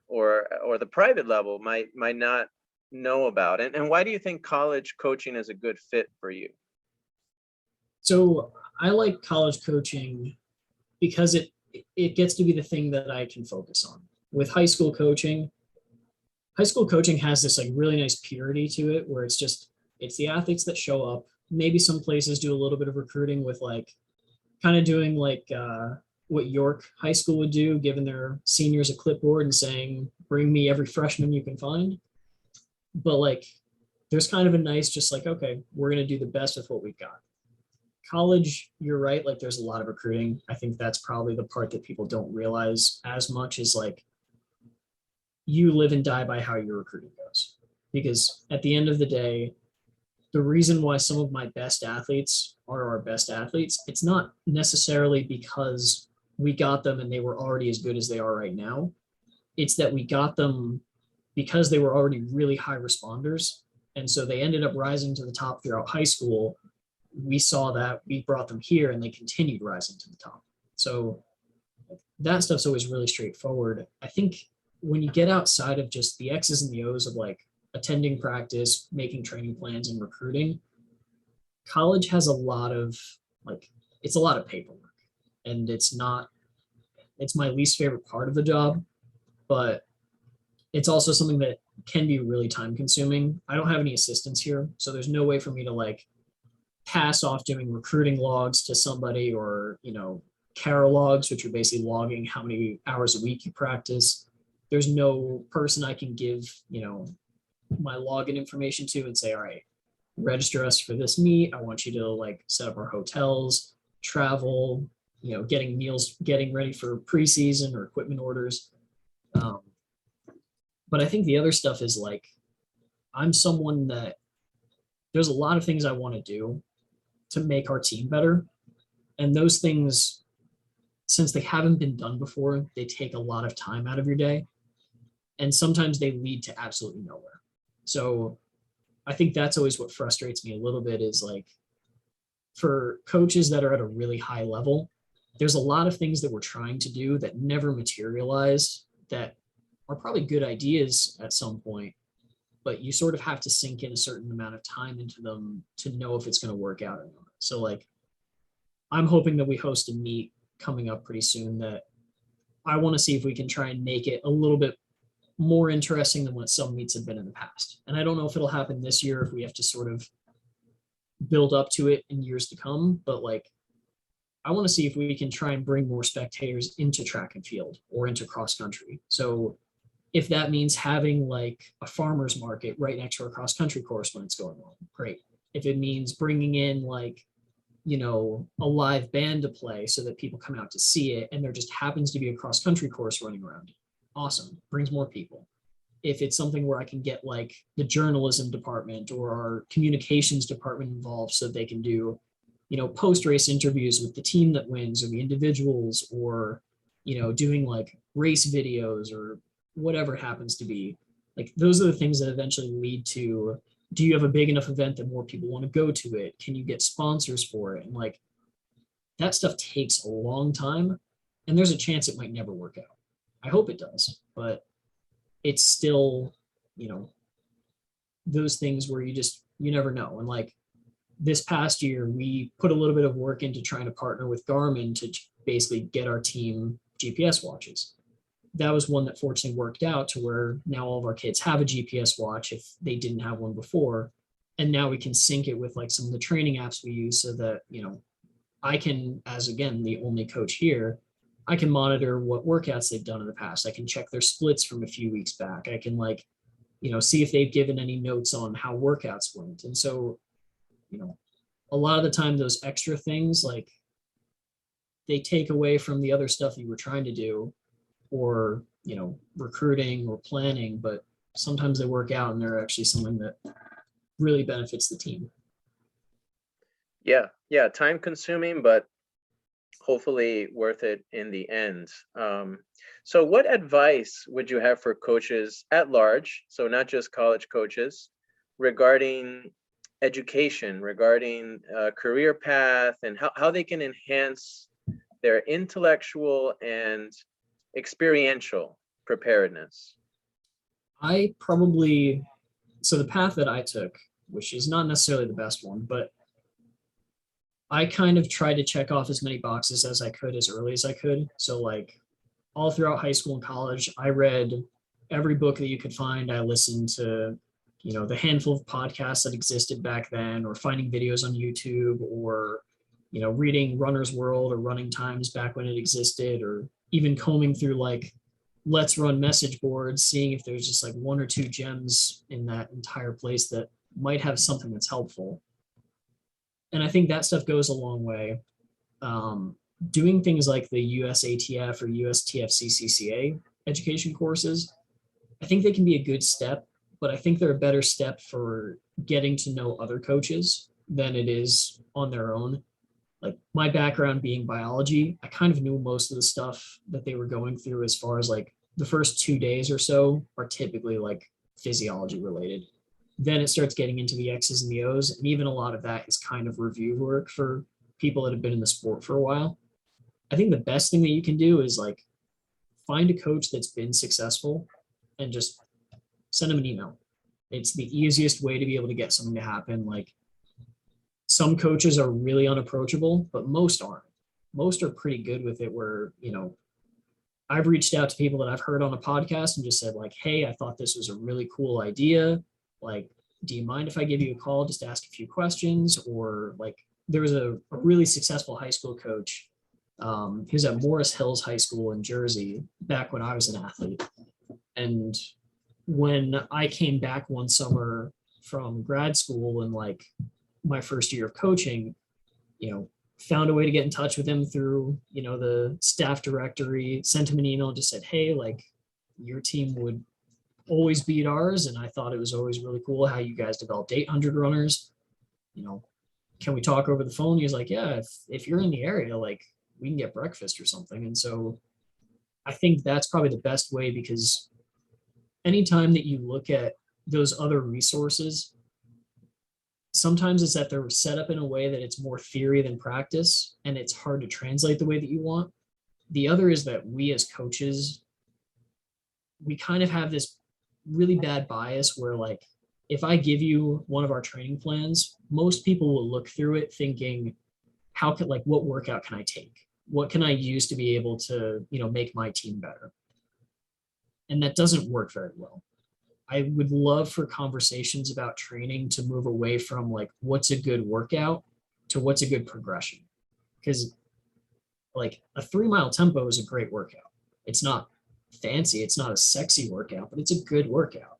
or the private level might not know about? And why do you think college coaching is a good fit for you? So I like college coaching because it gets to be the thing that I can focus on. With high school coaching has this like really nice purity to it where it's the athletes that show up, maybe some places do a little bit of recruiting with like kind of doing like what York High School would do, giving their seniors a clipboard and saying, bring me every freshman you can find. But like, there's kind of a nice, just like, okay, we're going to do the best with what we've got. College, you're right. Like, there's a lot of recruiting. I think that's probably the part that people don't realize as much is like, you live and die by how your recruiting goes. Because at the end of the day, the reason why some of my best athletes are our best athletes, it's not necessarily because we got them and they were already as good as they are right now. It's that we got them because they were already really high responders. And so they ended up rising to the top throughout high school. We saw that, we brought them here, and they continued rising to the top. So that stuff's always really straightforward. I think when you get outside of just the X's and the O's of like attending practice, making training plans, and recruiting, college has a lot of like, it's a lot of paperwork. And it's my least favorite part of the job, but it's also something that can be really time consuming. I don't have any assistants here, so there's no way for me to like pass off doing recruiting logs to somebody, or, Carol logs, which are basically logging how many hours a week you practice. There's no person I can give, my login information to and say, all right, register us for this meet. I want you to like set up our hotels, travel, getting meals, getting ready for preseason or equipment orders. But I think the other stuff is like, I'm someone that there's a lot of things I want to do to make our team better. And those things, since they haven't been done before, they take a lot of time out of your day. And sometimes they lead to absolutely nowhere. So I think that's always what frustrates me a little bit is like, for coaches that are at a really high level, there's a lot of things that we're trying to do that never materialize, that are probably good ideas at some point, but you sort of have to sink in a certain amount of time into them to know if it's going to work out or not. So like, I'm hoping that we host a meet coming up pretty soon that I want to see if we can try and make it a little bit more interesting than what some meets have been in the past. And I don't know if it'll happen this year, if we have to sort of build up to it in years to come, but like, I want to see if we can try and bring more spectators into track and field or into cross country. So if that means having like a farmer's market right next to our cross country course when it's going on, great. If it means bringing in like, a live band to play so that people come out to see it, and there just happens to be a cross country course running around it, awesome, brings more people. If it's something where I can get like the journalism department or our communications department involved so they can do, post-race interviews with the team that wins or the individuals, or, doing like race videos or whatever it happens to be, like those are the things that eventually lead to, do you have a big enough event that more people want to go to it? Can you get sponsors for it? And like, that stuff takes a long time, and there's a chance it might never work out. I hope it does, but it's still, those things where you never know. And like this past year, we put a little bit of work into trying to partner with Garmin to basically get our team GPS watches. That was one that fortunately worked out to where now all of our kids have a GPS watch if they didn't have one before. And now we can sync it with like some of the training apps we use so that, I can, as again, the only coach here, I can monitor what workouts they've done in the past. I can check their splits from a few weeks back. I can like, see if they've given any notes on how workouts went. And so, a lot of the time those extra things, like they take away from the other stuff you were trying to do, or, recruiting or planning, but sometimes they work out and they're actually something that really benefits the team. Yeah, time consuming, but hopefully worth it in the end. So what advice would you have for coaches at large, so not just college coaches, regarding education, regarding career path, and how they can enhance their intellectual and experiential preparedness? So the path that I took, which is not necessarily the best one, but I kind of tried to check off as many boxes as I could as early as I could. So like all throughout high school and college, I read every book that you could find. I listened to the handful of podcasts that existed back then, or finding videos on YouTube, or reading Runner's World or Running Times back when it existed, or even combing through like Let's Run message boards, seeing if there's just like one or two gems in that entire place that might have something that's helpful. And I think that stuff goes a long way. Doing things like the USATF or USTFCCCA education courses, I think they can be a good step, but I think they're a better step for getting to know other coaches than it is on their own. Like my background being biology, I kind of knew most of the stuff that they were going through as far as like the first 2 days or so are typically like physiology related. Then it starts getting into the X's and the O's. And even a lot of that is kind of review work for people that have been in the sport for a while. I think the best thing that you can do is like find a coach that's been successful and just send them an email. It's the easiest way to be able to get something to happen. Like some coaches are really unapproachable, but most aren't. Most are pretty good with it where, I've reached out to people that I've heard on a podcast and just said like, hey, I thought this was a really cool idea. Like, do you mind if I give you a call just to ask a few questions? Or like there was a really successful high school coach. He was at Morris Hills High School in Jersey back when I was an athlete. And when I came back one summer from grad school and like my first year of coaching, found a way to get in touch with him through, the staff directory, sent him an email and just said, hey, like your team would always beat ours. And I thought it was always really cool how you guys developed 800 runners. Can we talk over the phone? He was like, yeah, if you're in the area, like we can get breakfast or something. And so I think that's probably the best way, because anytime that you look at those other resources, sometimes it's that they're set up in a way that it's more theory than practice, and it's hard to translate the way that you want. The other is that we as coaches, we kind of have this really bad bias where like, if I give you one of our training plans, most people will look through it thinking, what workout can I take? What can I use to be able to, make my team better? And that doesn't work very well. I would love for conversations about training to move away from like what's a good workout to what's a good progression. Because like a 3-mile tempo is a great workout. It's not fancy, it's not a sexy workout, but it's a good workout.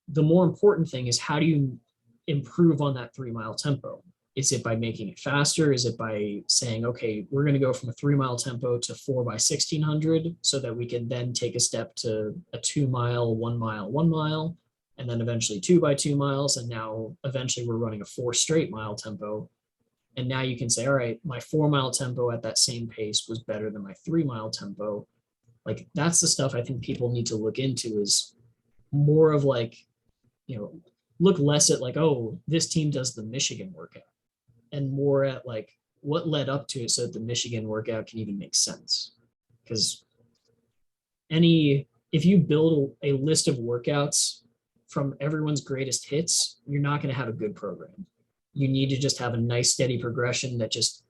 The more important thing is, how do you improve on that 3-mile tempo? Is it by making it faster? Is it by saying, okay, we're going to go from a 3-mile tempo to 4 by 1600 so that we can then take a step to a 2-mile, 1 mile, 1 mile, and then eventually 2 by 2 miles. And now eventually we're running a 4 straight mile tempo. And now you can say, all right, my 4-mile tempo at that same pace was better than my 3-mile tempo. Like that's the stuff I think people need to look into, is more of like, look less at like, oh, this team does the Michigan workout, and more at like what led up to it so that the Michigan workout can even make sense. Because if you build a list of workouts from everyone's greatest hits, you're not going to have a good program. You need to just have a nice steady progression that just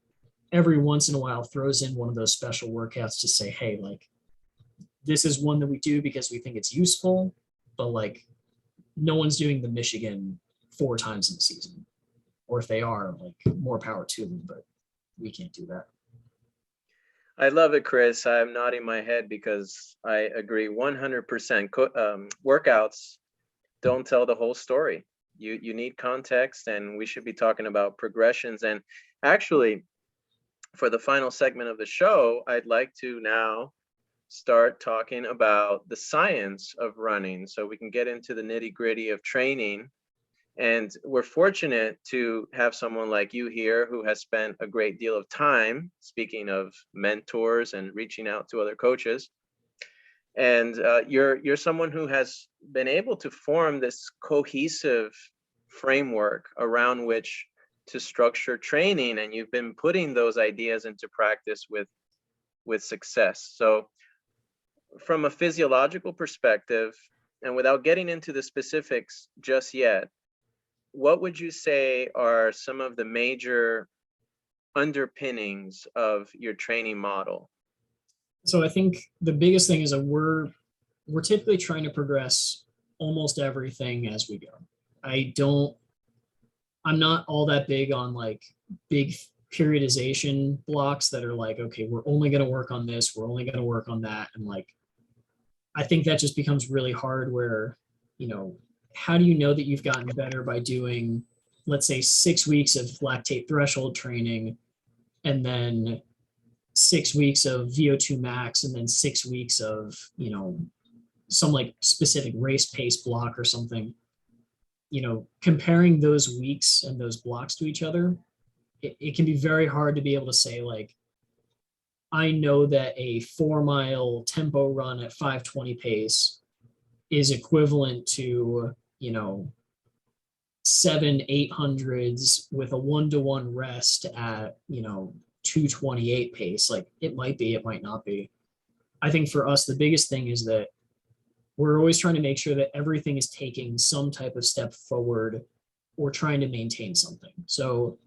every once in a while throws in one of those special workouts to say, hey, like this is one that we do because we think it's useful, but like no one's doing the Michigan 4 times in the season. Or if they are, like more power to them, but we can't do that. I love it, Chris. I'm nodding my head because I agree 100%. Workouts don't tell the whole story. You need context, and we should be talking about progressions. And actually, for the final segment of the show, I'd like to now start talking about the science of running so we can get into the nitty-gritty of training. And we're fortunate to have someone like you here who has spent a great deal of time, speaking of mentors and reaching out to other coaches. And you're someone who has been able to form this cohesive framework around which to structure training, and you've been putting those ideas into practice with success. So from a physiological perspective, and without getting into the specifics just yet, what would you say are some of the major underpinnings of your training model? So I think the biggest thing is that we're typically trying to progress almost everything as we go. I don't, I'm not all that big on like big periodization blocks that are like, okay, we're only going to work on this, we're only going to work on that. And like, I think that just becomes really hard where, you know, how do you know that you've gotten better by doing, let's say, 6 weeks of lactate threshold training and then 6 weeks of VO2 max and then 6 weeks of, you know, some like specific race pace block or something, you know, comparing those weeks and those blocks to each other, it can be very hard to be able to say like, I know that a 4 mile tempo run at 520 pace is equivalent to, you know, 7 800s with a 1-to-1 rest at, you know, 228 pace. Like it might be, it might not be. I think for us, the biggest thing is that we're always trying to make sure that everything is taking some type of step forward or trying to maintain something. So,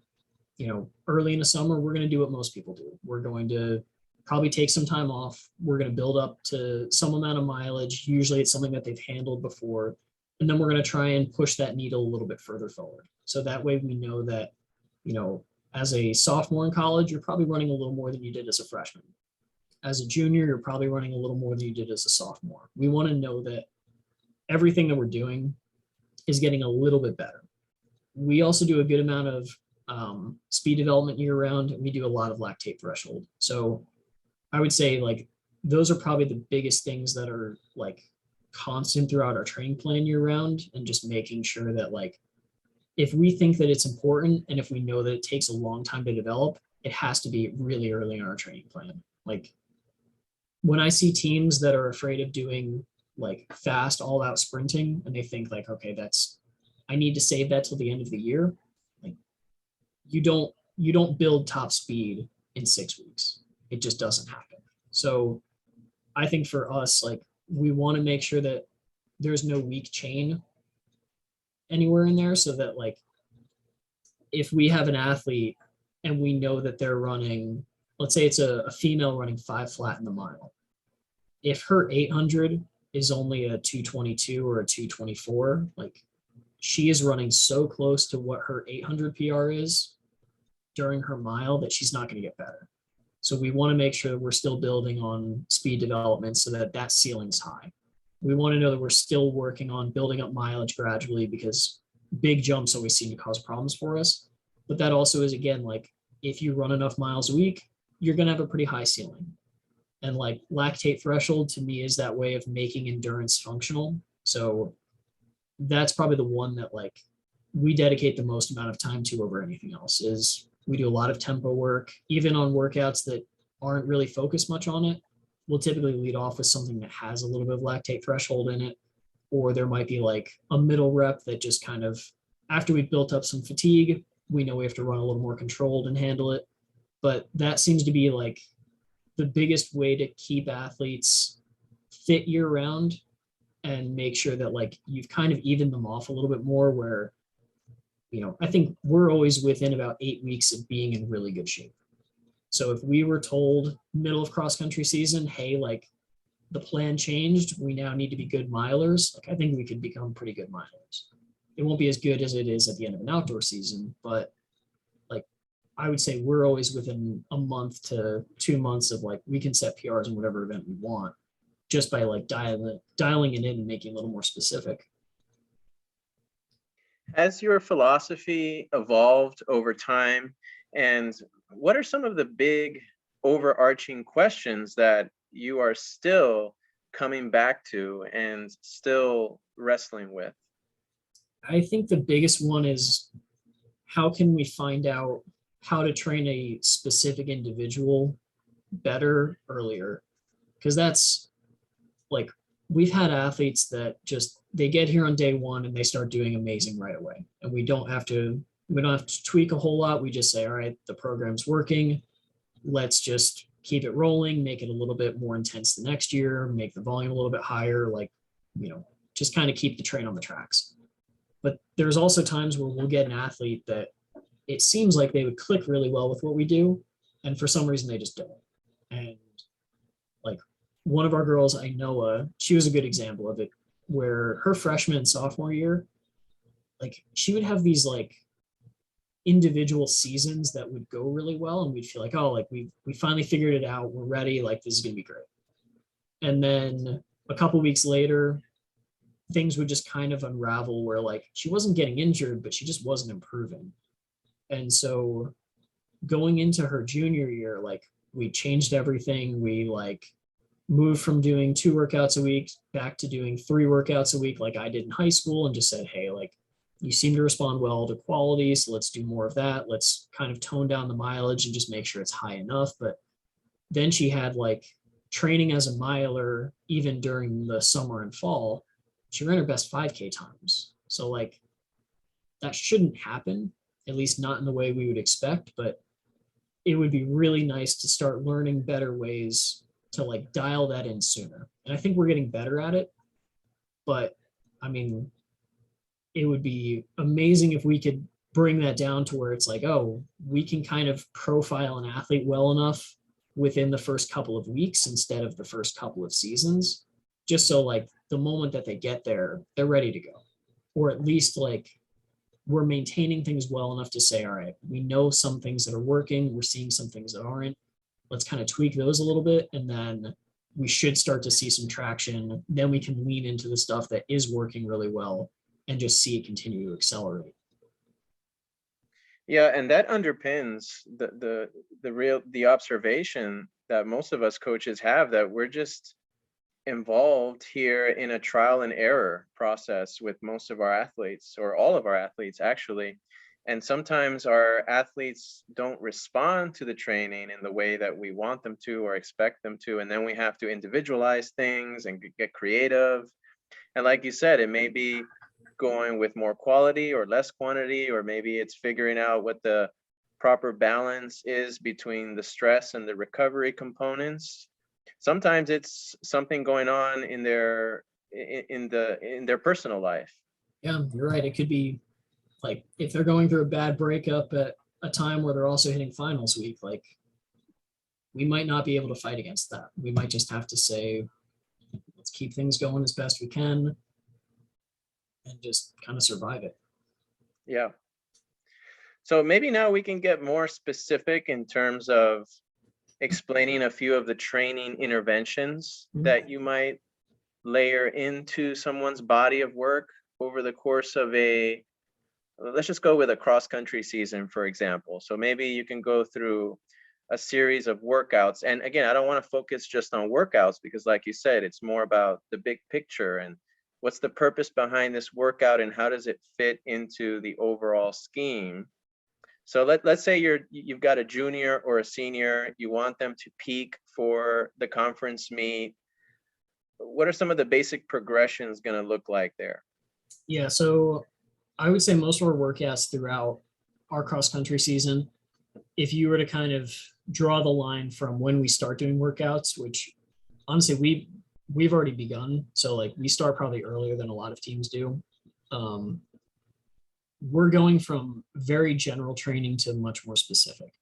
you know, early in the summer, we're going to do what most people do. We're going to probably take some time off. We're going to build up to some amount of mileage. Usually it's something that they've handled before. And then we're going to try and push that needle a little bit further forward. So that way we know that, you know, as a sophomore in college, you're probably running a little more than you did as a freshman. As a junior, you're probably running a little more than you did as a sophomore. We want to know that everything that we're doing is getting a little bit better. We also do a good amount of speed development year round, and we do a lot of lactate threshold. So I would say like those are probably the biggest things that are like constant throughout our training plan year round, and just making sure that like if we think that it's important and if we know that it takes a long time to develop, it has to be really early in our training plan. Like when I see teams that are afraid of doing like fast all out sprinting and they think like, okay, that's, I need to save that till the end of the year. Like you don't build top speed in 6 weeks. It just doesn't happen. So I think for us, like we want to make sure that there's no weak chain anywhere in there, so that like if we have an athlete and we know that they're running, let's say it's a female running 5 flat in the mile. If her 800 is only a 222 or a 224, like she is running so close to what her 800 PR is during her mile that she's not going to get better. So we want to make sure that we're still building on speed development so that that ceiling's high. We want to know that we're still working on building up mileage gradually, because big jumps always seem to cause problems for us. But that also is, again, like if you run enough miles a week, you're going to have a pretty high ceiling. And like lactate threshold to me is that way of making endurance functional. So that's probably the one that like we dedicate the most amount of time to over anything else. Is we do a lot of tempo work, even on workouts that aren't really focused much on it. We'll typically lead off with something that has a little bit of lactate threshold in it, or there might be like a middle rep that just kind of, after we've built up some fatigue, we know we have to run a little more controlled and handle it. But that seems to be like the biggest way to keep athletes fit year round and make sure that like you've kind of evened them off a little bit more, where, you know, I think we're always within about 8 weeks of being in really good shape. So if we were told middle of cross country season, hey, like the plan changed, we now need to be good milers, like I think we could become pretty good milers. It won't be as good as it is at the end of an outdoor season, but like I would say we're always within a month to 2 months of like we can set PRs in whatever event we want, just by like dialing it in and making it a little more specific. Has your philosophy evolved over time? And what are some of the big overarching questions that you are still coming back to and still wrestling with? I think the biggest one is, how can we find out how to train a specific individual better earlier? Because that's like, we've had athletes that just, they get here on day one and they start doing amazing right away. And we don't have to tweak a whole lot. We just say, all right, the program's working. Let's just keep it rolling, make it a little bit more intense the next year, make the volume a little bit higher, like, you know, just kind of keep the train on the tracks. But there's also times where we'll get an athlete that it seems like they would click really well with what we do, and for some reason they just don't. And like one of our girls, I know, she was a good example of it. where her freshman and sophomore year, like she would have these like individual seasons that would go really well, and we'd feel like, oh, like we finally figured it out, we're ready, like this is gonna be great. And then a couple weeks later, things would just kind of unravel where like she wasn't getting injured, but she just wasn't improving. And so going into her junior year, like we changed everything. We like moved from doing 2 workouts a week back to doing 3 workouts a week, like I did in high school, and just said, hey, like you seem to respond well to quality, so let's do more of that. Let's kind of tone down the mileage and just make sure it's high enough. But then she had like training as a miler, even during the summer and fall, she ran her best 5K times. So like that shouldn't happen, at least not in the way we would expect, but it would be really nice to start learning better ways to like dial that in sooner. And I think we're getting better at it, but I mean, it would be amazing if we could bring that down to where it's like, oh, we can kind of profile an athlete well enough within the first couple of weeks instead of the first couple of seasons, just so like the moment that they get there, they're ready to go. Or at least like we're maintaining things well enough to say, all right, we know some things that are working, we're seeing some things that aren't. Let's kind of tweak those a little bit, and then we should start to see some traction. Then we can lean into the stuff that is working really well and just see it continue to accelerate. Yeah, and that underpins the observation that most of us coaches have, that we're just involved here in a trial and error process with most of our athletes, or all of our athletes actually. And sometimes our athletes don't respond to the training in the way that we want them to or expect them to. And then we have to individualize things and get creative. And like you said, it may be going with more quality or less quantity, or maybe it's figuring out what the proper balance is between the stress and the recovery components. Sometimes it's something going on in their personal life. Yeah, you're right. It could be like if they're going through a bad breakup at a time where they're also hitting finals week, like we might not be able to fight against that. We might just have to say, let's keep things going as best we can and just kind of survive it. Yeah. So maybe now we can get more specific in terms of explaining a few of the training interventions that you might layer into someone's body of work over the course of let's just go with a cross-country season, for example. So maybe you can go through a series of workouts. And again, I don't want to focus just on workouts, because like you said, it's more about the big picture and what's the purpose behind this workout and how does it fit into the overall scheme. So let's say you've got a junior or a senior, you want them to peak for the conference meet. What are some of the basic progressions going to look like there? Yeah, so I would say most of our workouts throughout our cross-country season, if you were to kind of draw the line from when we start doing workouts, which honestly we've already begun, so like we start probably earlier than a lot of teams do. We're going from very general training to much more specific.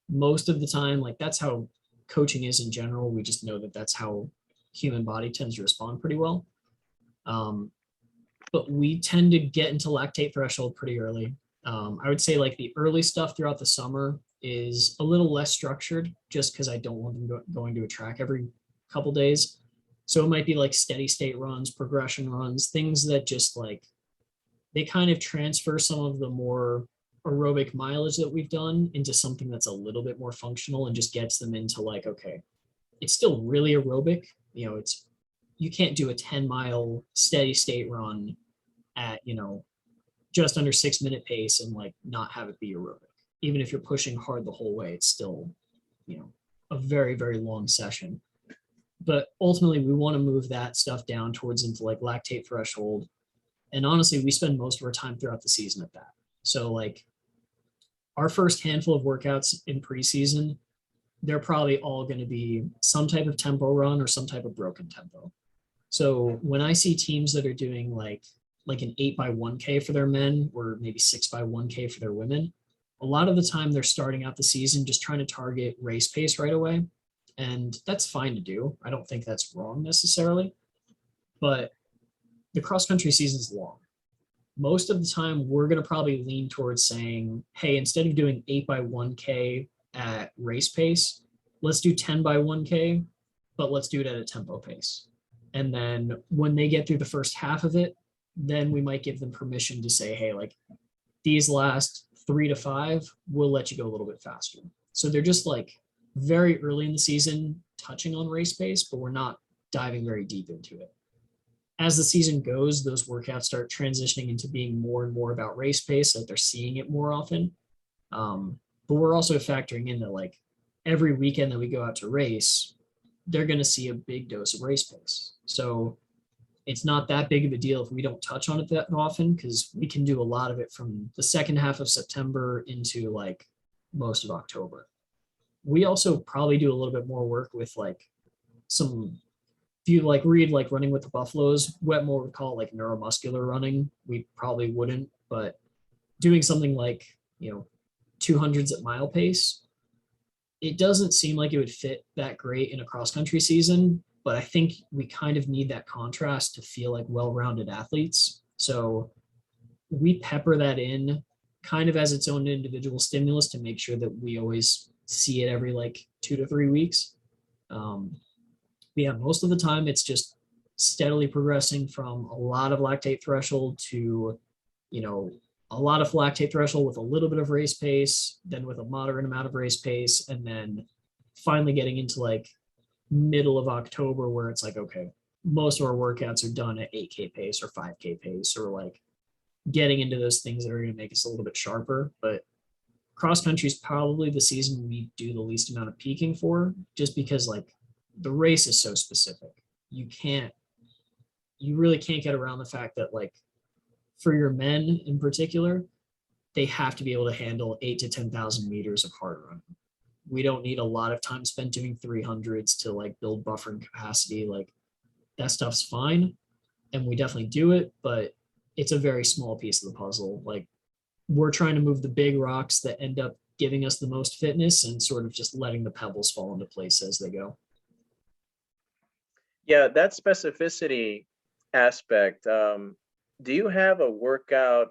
Most of the time, like that's how coaching is in general. We just know that that's how human body tends to respond pretty well. But we tend to get into lactate threshold pretty early. I would say like the early stuff throughout the summer is a little less structured, just because I don't want them going to a track every couple days. So it might be like steady state runs, progression runs, things that just like, they kind of transfer some of the more aerobic mileage that we've done into something that's a little bit more functional and just gets them into like, okay, it's still really aerobic. You know, you can't do a 10-mile steady state run at, just under 6-minute pace and like not have it be aerobic. Even if you're pushing hard the whole way, it's still, a very, very long session. But ultimately we want to move that stuff down towards into like lactate threshold. And honestly, we spend most of our time throughout the season at that. So like our first handful of workouts in preseason, they're probably all going to be some type of tempo run or some type of broken tempo. So when I see teams that are doing like an 8x1K for their men, or maybe 6x1K for their women, a lot of the time they're starting out the season just trying to target race pace right away. And that's fine to do. I don't think that's wrong necessarily. But the cross country season is long. Most of the time, we're going to probably lean towards saying, hey, instead of doing 8 by 1K at race pace, let's do 10 by 1K, but let's do it at a tempo pace. And then when they get through the first half of it, then we might give them permission to say, hey, like these last 3 to 5, we'll let you go a little bit faster. So they're just like very early in the season touching on race pace, but we're not diving very deep into it. As the season goes, those workouts start transitioning into being more and more about race pace, like they're seeing it more often. But we're also factoring in that like every weekend that we go out to race, they're going to see a big dose of race pace. So it's not that big of a deal if we don't touch on it that often, because we can do a lot of it from the second half of September into like most of October. We also probably do a little bit more work with like some, if you like read like Running with the Buffaloes, Wetmore would call it like neuromuscular running. We probably wouldn't, but doing something like, 200s at mile pace, it doesn't seem like it would fit that great in a cross country season, but I think we kind of need that contrast to feel like well-rounded athletes. So we pepper that in kind of as its own individual stimulus to make sure that we always see it every like 2 to 3 weeks. Yeah, most of the time it's just steadily progressing from a lot of lactate threshold to, a lot of lactate threshold with a little bit of race pace, then with a moderate amount of race pace, and then finally getting into like middle of October where it's like, okay, most of our workouts are done at 8K pace or 5K pace, or like getting into those things that are going to make us a little bit sharper. But cross country is probably the season we do the least amount of peaking for, just because like the race is so specific. You really can't get around the fact that like for your men in particular, they have to be able to handle 8 to 10,000 meters of hard running. We don't need a lot of time spent doing 300s to like build buffering capacity. Like that stuff's fine, and we definitely do it, but it's a very small piece of the puzzle. Like we're trying to move the big rocks that end up giving us the most fitness and sort of just letting the pebbles fall into place as they go. Yeah, that specificity aspect. Do you have a workout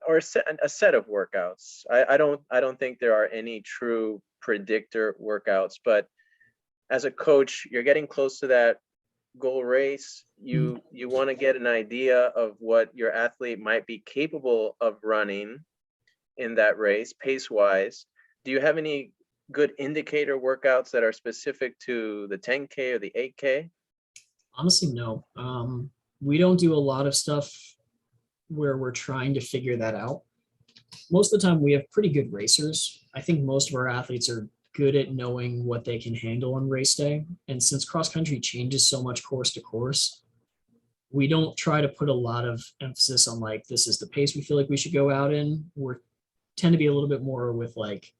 or a set of workouts? I don't think there are any true predictor workouts, but as a coach, you're getting close to that goal race. You want to get an idea of what your athlete might be capable of running in that race, pace wise. Do you have any good indicator workouts that are specific to the 10K or the 8K? Honestly, no. We don't do a lot of stuff where we're trying to figure that out. Most of the time, we have pretty good racers. I think most of our athletes are good at knowing what they can handle on race day. And since cross country changes so much course to course, we don't try to put a lot of emphasis on like, this is the pace we feel like we should go out in. We tend to be a little bit more with like,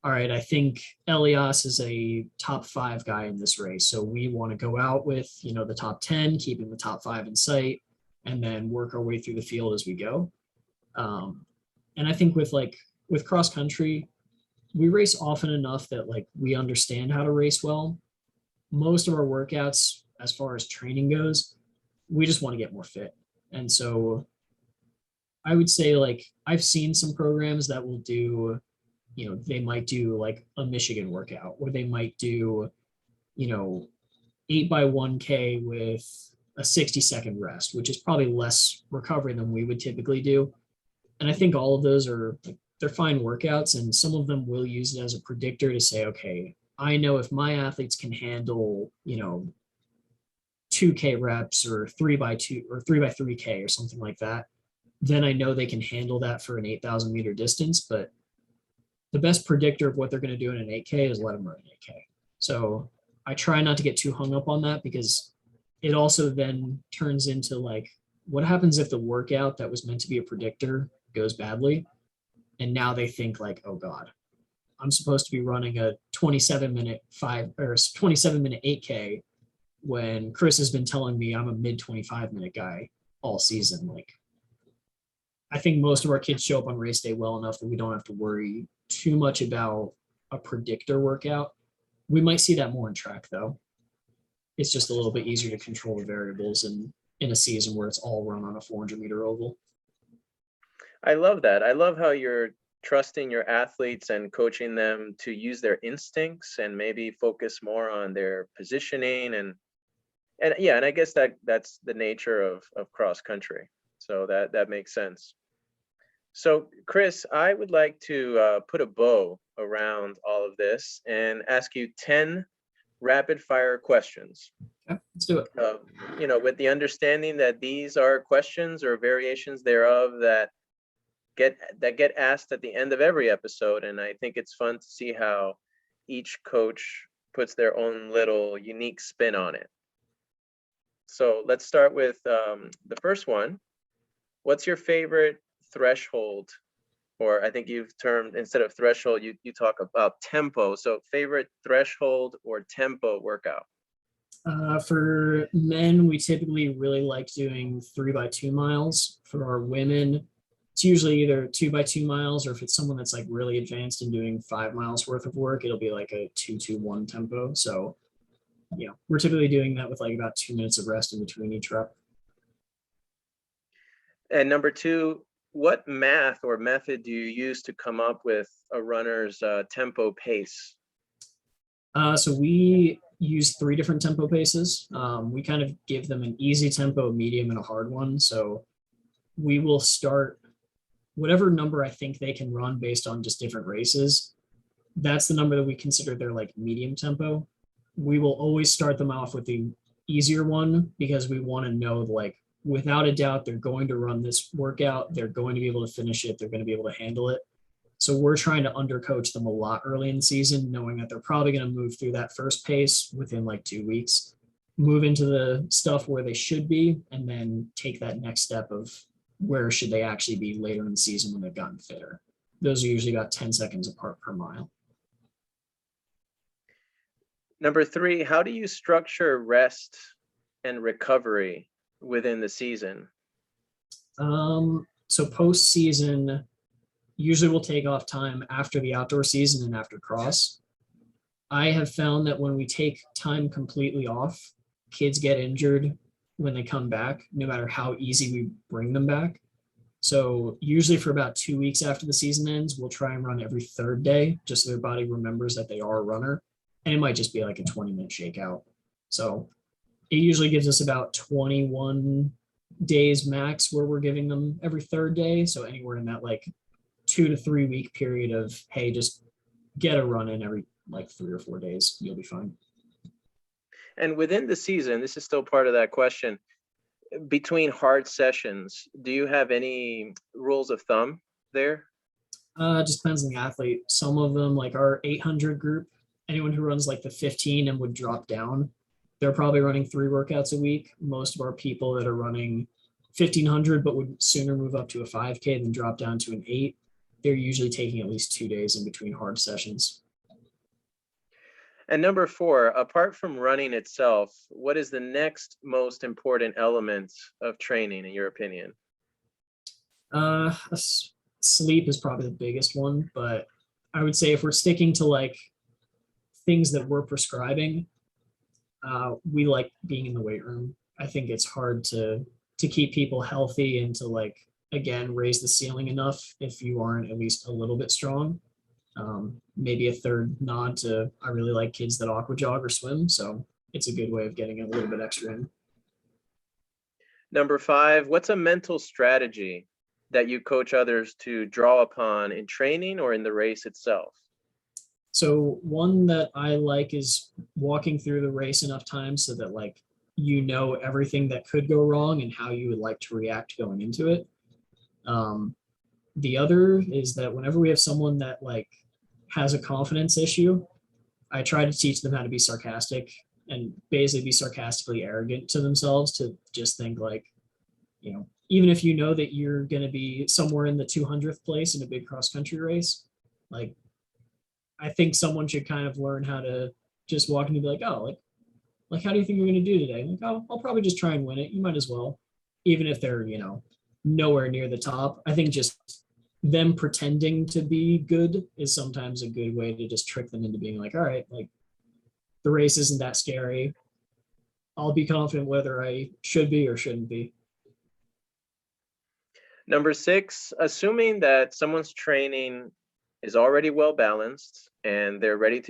all right, I think Elias is a top 5 guy in this race. So we want to go out with, the top 10, keeping the top 5 in sight, and then work our way through the field as we go. And I think with cross country, we race often enough that like we understand how to race well. Most of our workouts, as far as training goes, we just want to get more fit. And so I would say like I've seen some programs that will do, they might do like a Michigan workout, or they might do, 8 by 1K with a 60-second rest, which is probably less recovery than we would typically do. And I think all of those are, they're fine workouts, and some of them will use it as a predictor to say, okay, I know if my athletes can handle, 2K reps or 3 by 2 or 3 by 3K or something like that, then I know they can handle that for an 8,000 meter distance. But the best predictor of what they're going to do in an 8K is let them run an 8K. So I try not to get too hung up on that, because it also then turns into like, what happens if the workout that was meant to be a predictor goes badly? And now they think like, oh God, I'm supposed to be running a 27-minute 8K when Chris has been telling me I'm a mid 25-minute guy all season. Like, I think most of our kids show up on race day well enough that we don't have to worry too much about a predictor workout. We might see that more in track though. It's just a little bit easier to control the variables, and in a season where it's all run on a 400-meter oval. I love that. I love how you're trusting your athletes and coaching them to use their instincts and maybe focus more on their positioning and yeah, and I guess that's the nature of cross country. So that makes sense. So Chris, I would like to put a bow around all of this and ask you 10 rapid fire questions. Okay, let's do it. With the understanding that these are questions or variations thereof that get asked at the end of every episode, and I think it's fun to see how each coach puts their own little unique spin on it. So let's start with the first one. What's your favorite threshold? Or I think you've termed, instead of threshold, you talk about tempo. So favorite threshold or tempo workout? For men, we typically really like doing 3x2 miles. For our women, it's usually either 2x2 miles, or if it's someone that's like really advanced and doing 5 miles worth of work, it'll be like a 2-2-1 tempo. So, we're typically doing that with like about 2 minutes of rest in between each rep. And number two, what math or method do you use to come up with a runner's tempo pace? So we use 3 different tempo paces. We kind of give them an easy tempo, a medium, and a hard one. So we will start whatever number I think they can run based on just different races. That's the number that we consider their like medium tempo. We will always start them off with the easier one because we want to know, like, without a doubt, they're going to run this workout. They're going to be able to finish it. They're going to be able to handle it. So we're trying to undercoach them a lot early in the season, knowing that they're probably going to move through that first pace within like 2 weeks, move into the stuff where they should be, and then take that next step of where should they actually be later in the season when they've gotten fitter. Those are usually about 10 seconds apart per mile. Number three, how do you structure rest and recovery within the season? So post-season, usually we'll take off time after the outdoor season and after cross. I have found that when we take time completely off, kids get injured when they come back, no matter how easy we bring them back. So usually for about 2 weeks after the season ends, we'll try and run every third day, just so their body remembers that they are a runner. And it might just be like a 20-minute shakeout. So it usually gives us about 21 days max where we're giving them every third day. So anywhere in that like 2 to 3 week period of, hey, just get a run in every like 3 or 4 days, you'll be fine. And within the season, this is still part of that question, between hard sessions, do you have any rules of thumb there? It just depends on the athlete. Some of them, like our 800 group, anyone who runs like the 15 and would drop down, they're probably running 3 workouts a week. Most of our people that are running 1500 but would sooner move up to a 5K than drop down to an 8, they're usually taking at least 2 days in between hard sessions. And number four, apart from running itself, what is the next most important element of training in your opinion? Sleep is probably the biggest one, but I would say if we're sticking to like things that we're prescribing, we like being in the weight room. I think it's hard to keep people healthy and to like, again, raise the ceiling enough if you aren't at least a little bit strong. Maybe a third nod to, I really like kids that aqua jog or swim. So it's a good way of getting a little bit extra in. Number five, what's a mental strategy that you coach others to draw upon in training or in the race itself? So one that I like is walking through the race enough times so that like, everything that could go wrong and how you would like to react going into it. The other is that whenever we have someone that like has a confidence issue, I try to teach them how to be sarcastic and basically be sarcastically arrogant to themselves, to just think like, even if you know that you're going to be somewhere in the 200th place in a big cross country race, like, I think someone should kind of learn how to just walk in and be like, oh, like, how do you think you're going to do today? Like, oh, I'll probably just try and win it. You might as well, even if they're, nowhere near the top. I think just them pretending to be good is sometimes a good way to just trick them into being like, all right, like the race isn't that scary. I'll be confident whether I should be or shouldn't be. Number 6, assuming that someone's training is already well balanced and they're ready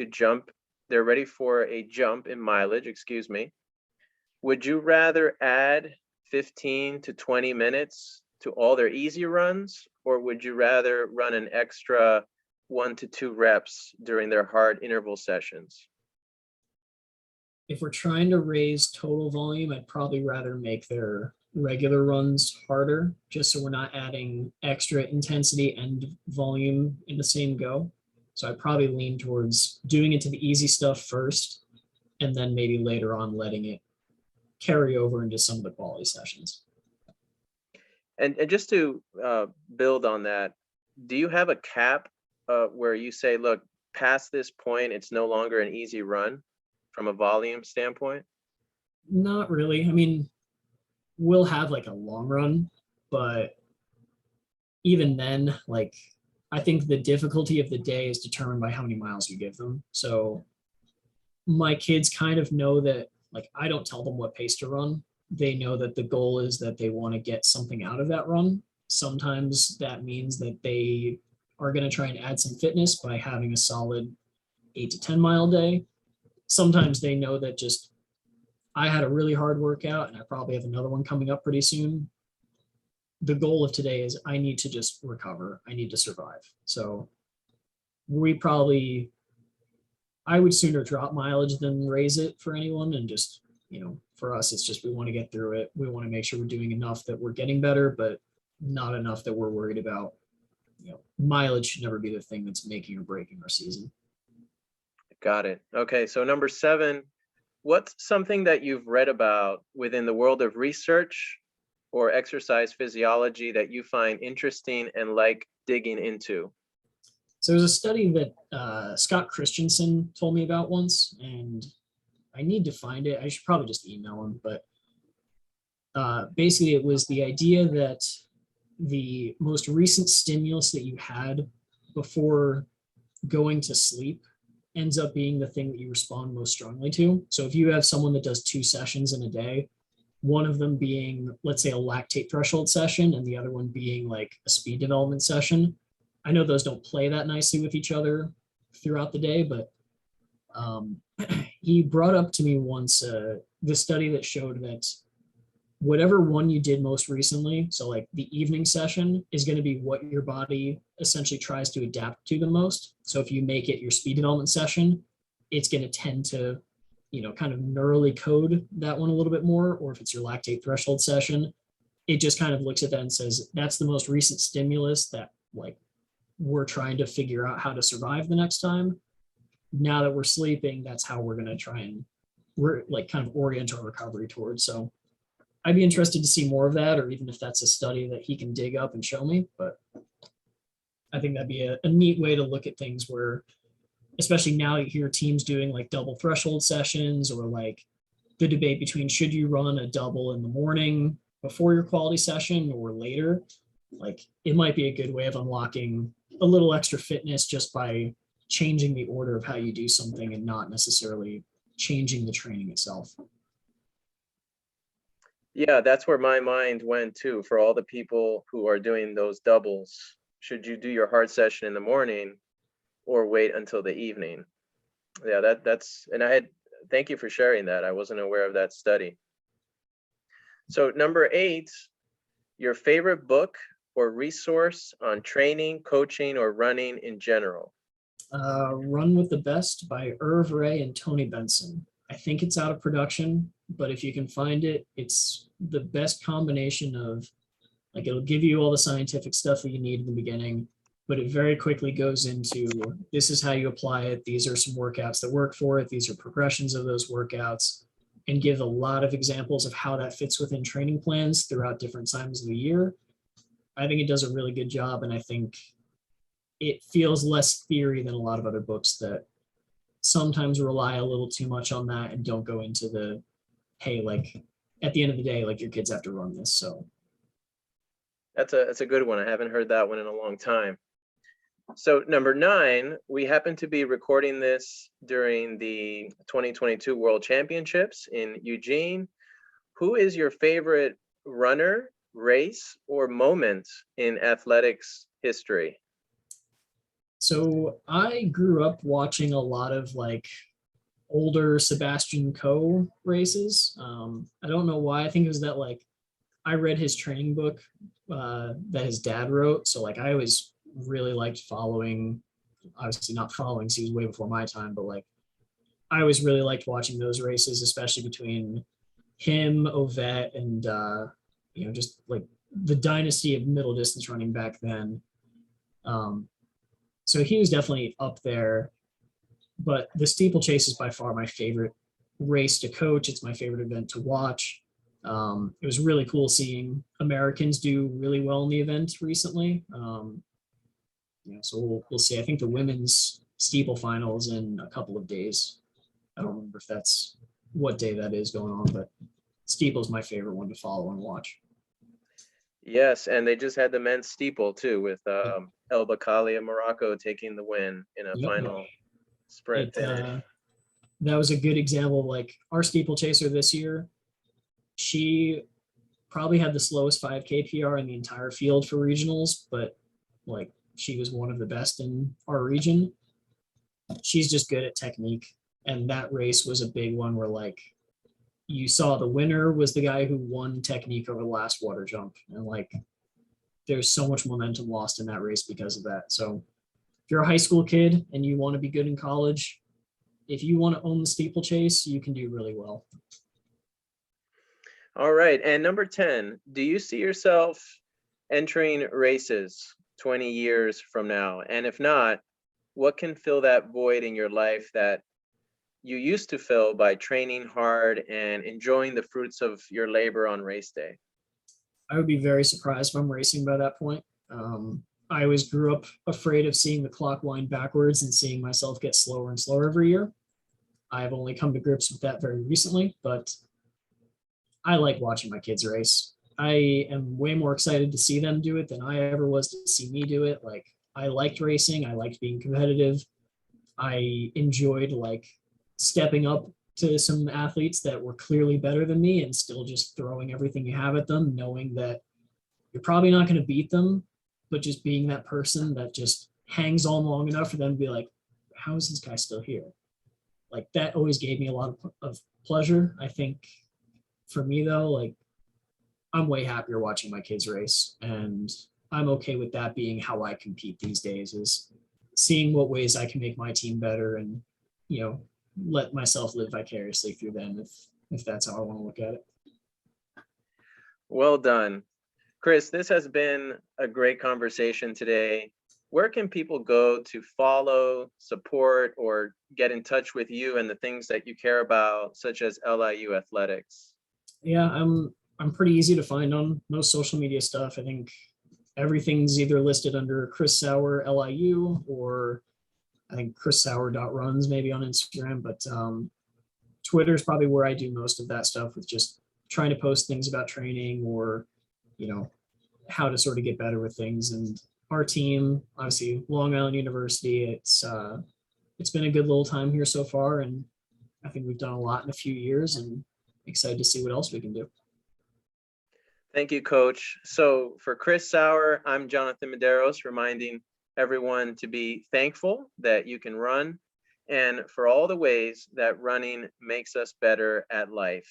for a jump in mileage, would you rather add 15 to 20 minutes to all their easy runs, or would you rather run an extra 1 to 2 reps during their hard interval sessions? If we're trying to raise total volume, I'd probably rather make their regular runs harder, just so we're not adding extra intensity and volume in the same go. So I'd probably lean towards doing it to the easy stuff first, and then maybe later on letting it carry over into some of the quality sessions. And just to build on that, do you have a cap where you say, look, past this point, it's no longer an easy run from a volume standpoint? Not really. I mean, we'll have like a long run, but even then, like, I think the difficulty of the day is determined by how many miles you give them. So my kids kind of know that, like, I don't tell them what pace to run. They know that the goal is that they want to get something out of that run. Sometimes that means that they are going to try and add some fitness by having a solid 8 to 10 mile day. Sometimes they know that just, I had a really hard workout and I probably have another one coming up pretty soon. The goal of today is I need to just recover. I need to survive. So I would sooner drop mileage than raise it for anyone. And just, for us, it's just, we want to get through it. We want to make sure we're doing enough that we're getting better, but not enough that we're worried about, mileage should never be the thing that's making or breaking our season. Got it. Okay. So number 7, what's something that you've read about within the world of research or exercise physiology that you find interesting and like digging into? So there's a study that Scott Christensen told me about once, and I need to find it. I should probably just email him, but basically it was the idea that the most recent stimulus that you had before going to sleep ends up being the thing that you respond most strongly to. So if you have someone that does 2 sessions in a day, one of them being, let's say, a lactate threshold session, and the other one being like a speed development session, I know those don't play that nicely with each other throughout the day, but he brought up to me once the study that showed that whatever one you did most recently, so like the evening session, is going to be what your body essentially tries to adapt to the most. So if you make it your speed development session, it's going to tend to, kind of neurally code that one a little bit more. Or if it's your lactate threshold session, it just kind of looks at that and says, that's the most recent stimulus that, like, we're trying to figure out how to survive the next time. Now that we're sleeping, that's how we're going to try and we're like kind of orient our recovery towards. So I'd be interested to see more of that, or even if that's a study that he can dig up and show me. But I think that'd be a neat way to look at things, where, especially now you hear teams doing like double threshold sessions, or like the debate between should you run a double in the morning before your quality session or later. Like, it might be a good way of unlocking a little extra fitness just by changing the order of how you do something and not necessarily changing the training itself. Yeah, that's where my mind went too, for all the people who are doing those doubles. Should you do your hard session in the morning or wait until the evening? Yeah, and thank you for sharing that. I wasn't aware of that study. So number 8, your favorite book or resource on training, coaching, or running in general? Run with the Best by Irv Ray and Tony Benson. I think it's out of production, but if you can find it, it's the best combination of, like, it'll give you all the scientific stuff that you need in the beginning, but it very quickly goes into, this is how you apply it. These are some workouts that work for it. These are progressions of those workouts, and give a lot of examples of how that fits within training plans throughout different times of the year. I think it does a really good job, and I think it feels less theory than a lot of other books that sometimes rely a little too much on that and don't go into the, hey, like, at the end of the day, like, your kids have to run this. So that's a good one. I haven't heard that one in a long time. So number 9, we happen to be recording this during the 2022 World Championships in Eugene. Who is your favorite runner, race, or moment in athletics history? So I grew up watching a lot of like older Sebastian Coe races. I don't know why. I think it was that like I read his training book that his dad wrote. So like I always really liked following, obviously not following, so he was way before my time, but like I always really liked watching those races, especially between him, Ovett, and just like the dynasty of middle distance running back then. Um, so he was definitely up there. But the steeplechase is by far my favorite race to coach. It's my favorite event to watch. It was really cool seeing Americans do really well in the event recently. So we'll see. I think the women's steeple final is in a couple of days. I don't remember if that's what day that is going on, but steeple is my favorite one to follow and watch. Yes, and they just had the men's steeple too, with El Bakali of Morocco taking the win in a Yep. final sprint finish. That was a good example of like our steeplechaser this year. She probably had the slowest 5K PR in the entire field for regionals, but like she was one of the best in our region. She's just good at technique. And that race was a big one where like you saw the winner was the guy who won technique over the last water jump. And like there's so much momentum lost in that race because of that. So if you're a high school kid and you want to be good in college, if you want to own the steeplechase, you can do really well. All right, and number 10, do you see yourself entering races 20 years from now? And if not, what can fill that void in your life that you used to fill by training hard and enjoying the fruits of your labor on race day? I would be very surprised if I'm racing by that point. I always grew up afraid of seeing the clock wind backwards and seeing myself get slower and slower every year. I've only come to grips with that very recently, but I like watching my kids race. I am way more excited to see them do it than I ever was to see me do it. Like I liked racing. I liked being competitive. I enjoyed like stepping up to some athletes that were clearly better than me and still just throwing everything you have at them, knowing that you're probably not going to beat them, but just being that person that just hangs on long enough for them to be like, how is this guy still here? Like that always gave me a lot of pleasure. I think for me though, like I'm way happier watching my kids race, and I'm okay with that being how I compete these days, is seeing what ways I can make my team better and, let myself live vicariously through them if that's how I want to look at it. Well done. Chris, this has been a great conversation today. Where can people go to follow, support, or get in touch with you and the things that you care about, such as LIU athletics? Yeah, I'm pretty easy to find on most social media stuff. I think everything's either listed under Chris Sauer LIU, or I think Chris Sauer.runs maybe on Instagram, but Twitter is probably where I do most of that stuff, with just trying to post things about training or, how to sort of get better with things. And our team, obviously Long Island University, it's been a good little time here so far, and I think we've done a lot in a few years, and excited to see what else we can do. Thank you, Coach. So for Chris Sauer, I'm Jonathan Mederos, reminding everyone to be thankful that you can run, and for all the ways that running makes us better at life.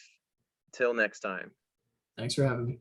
Till next time. Thanks for having me.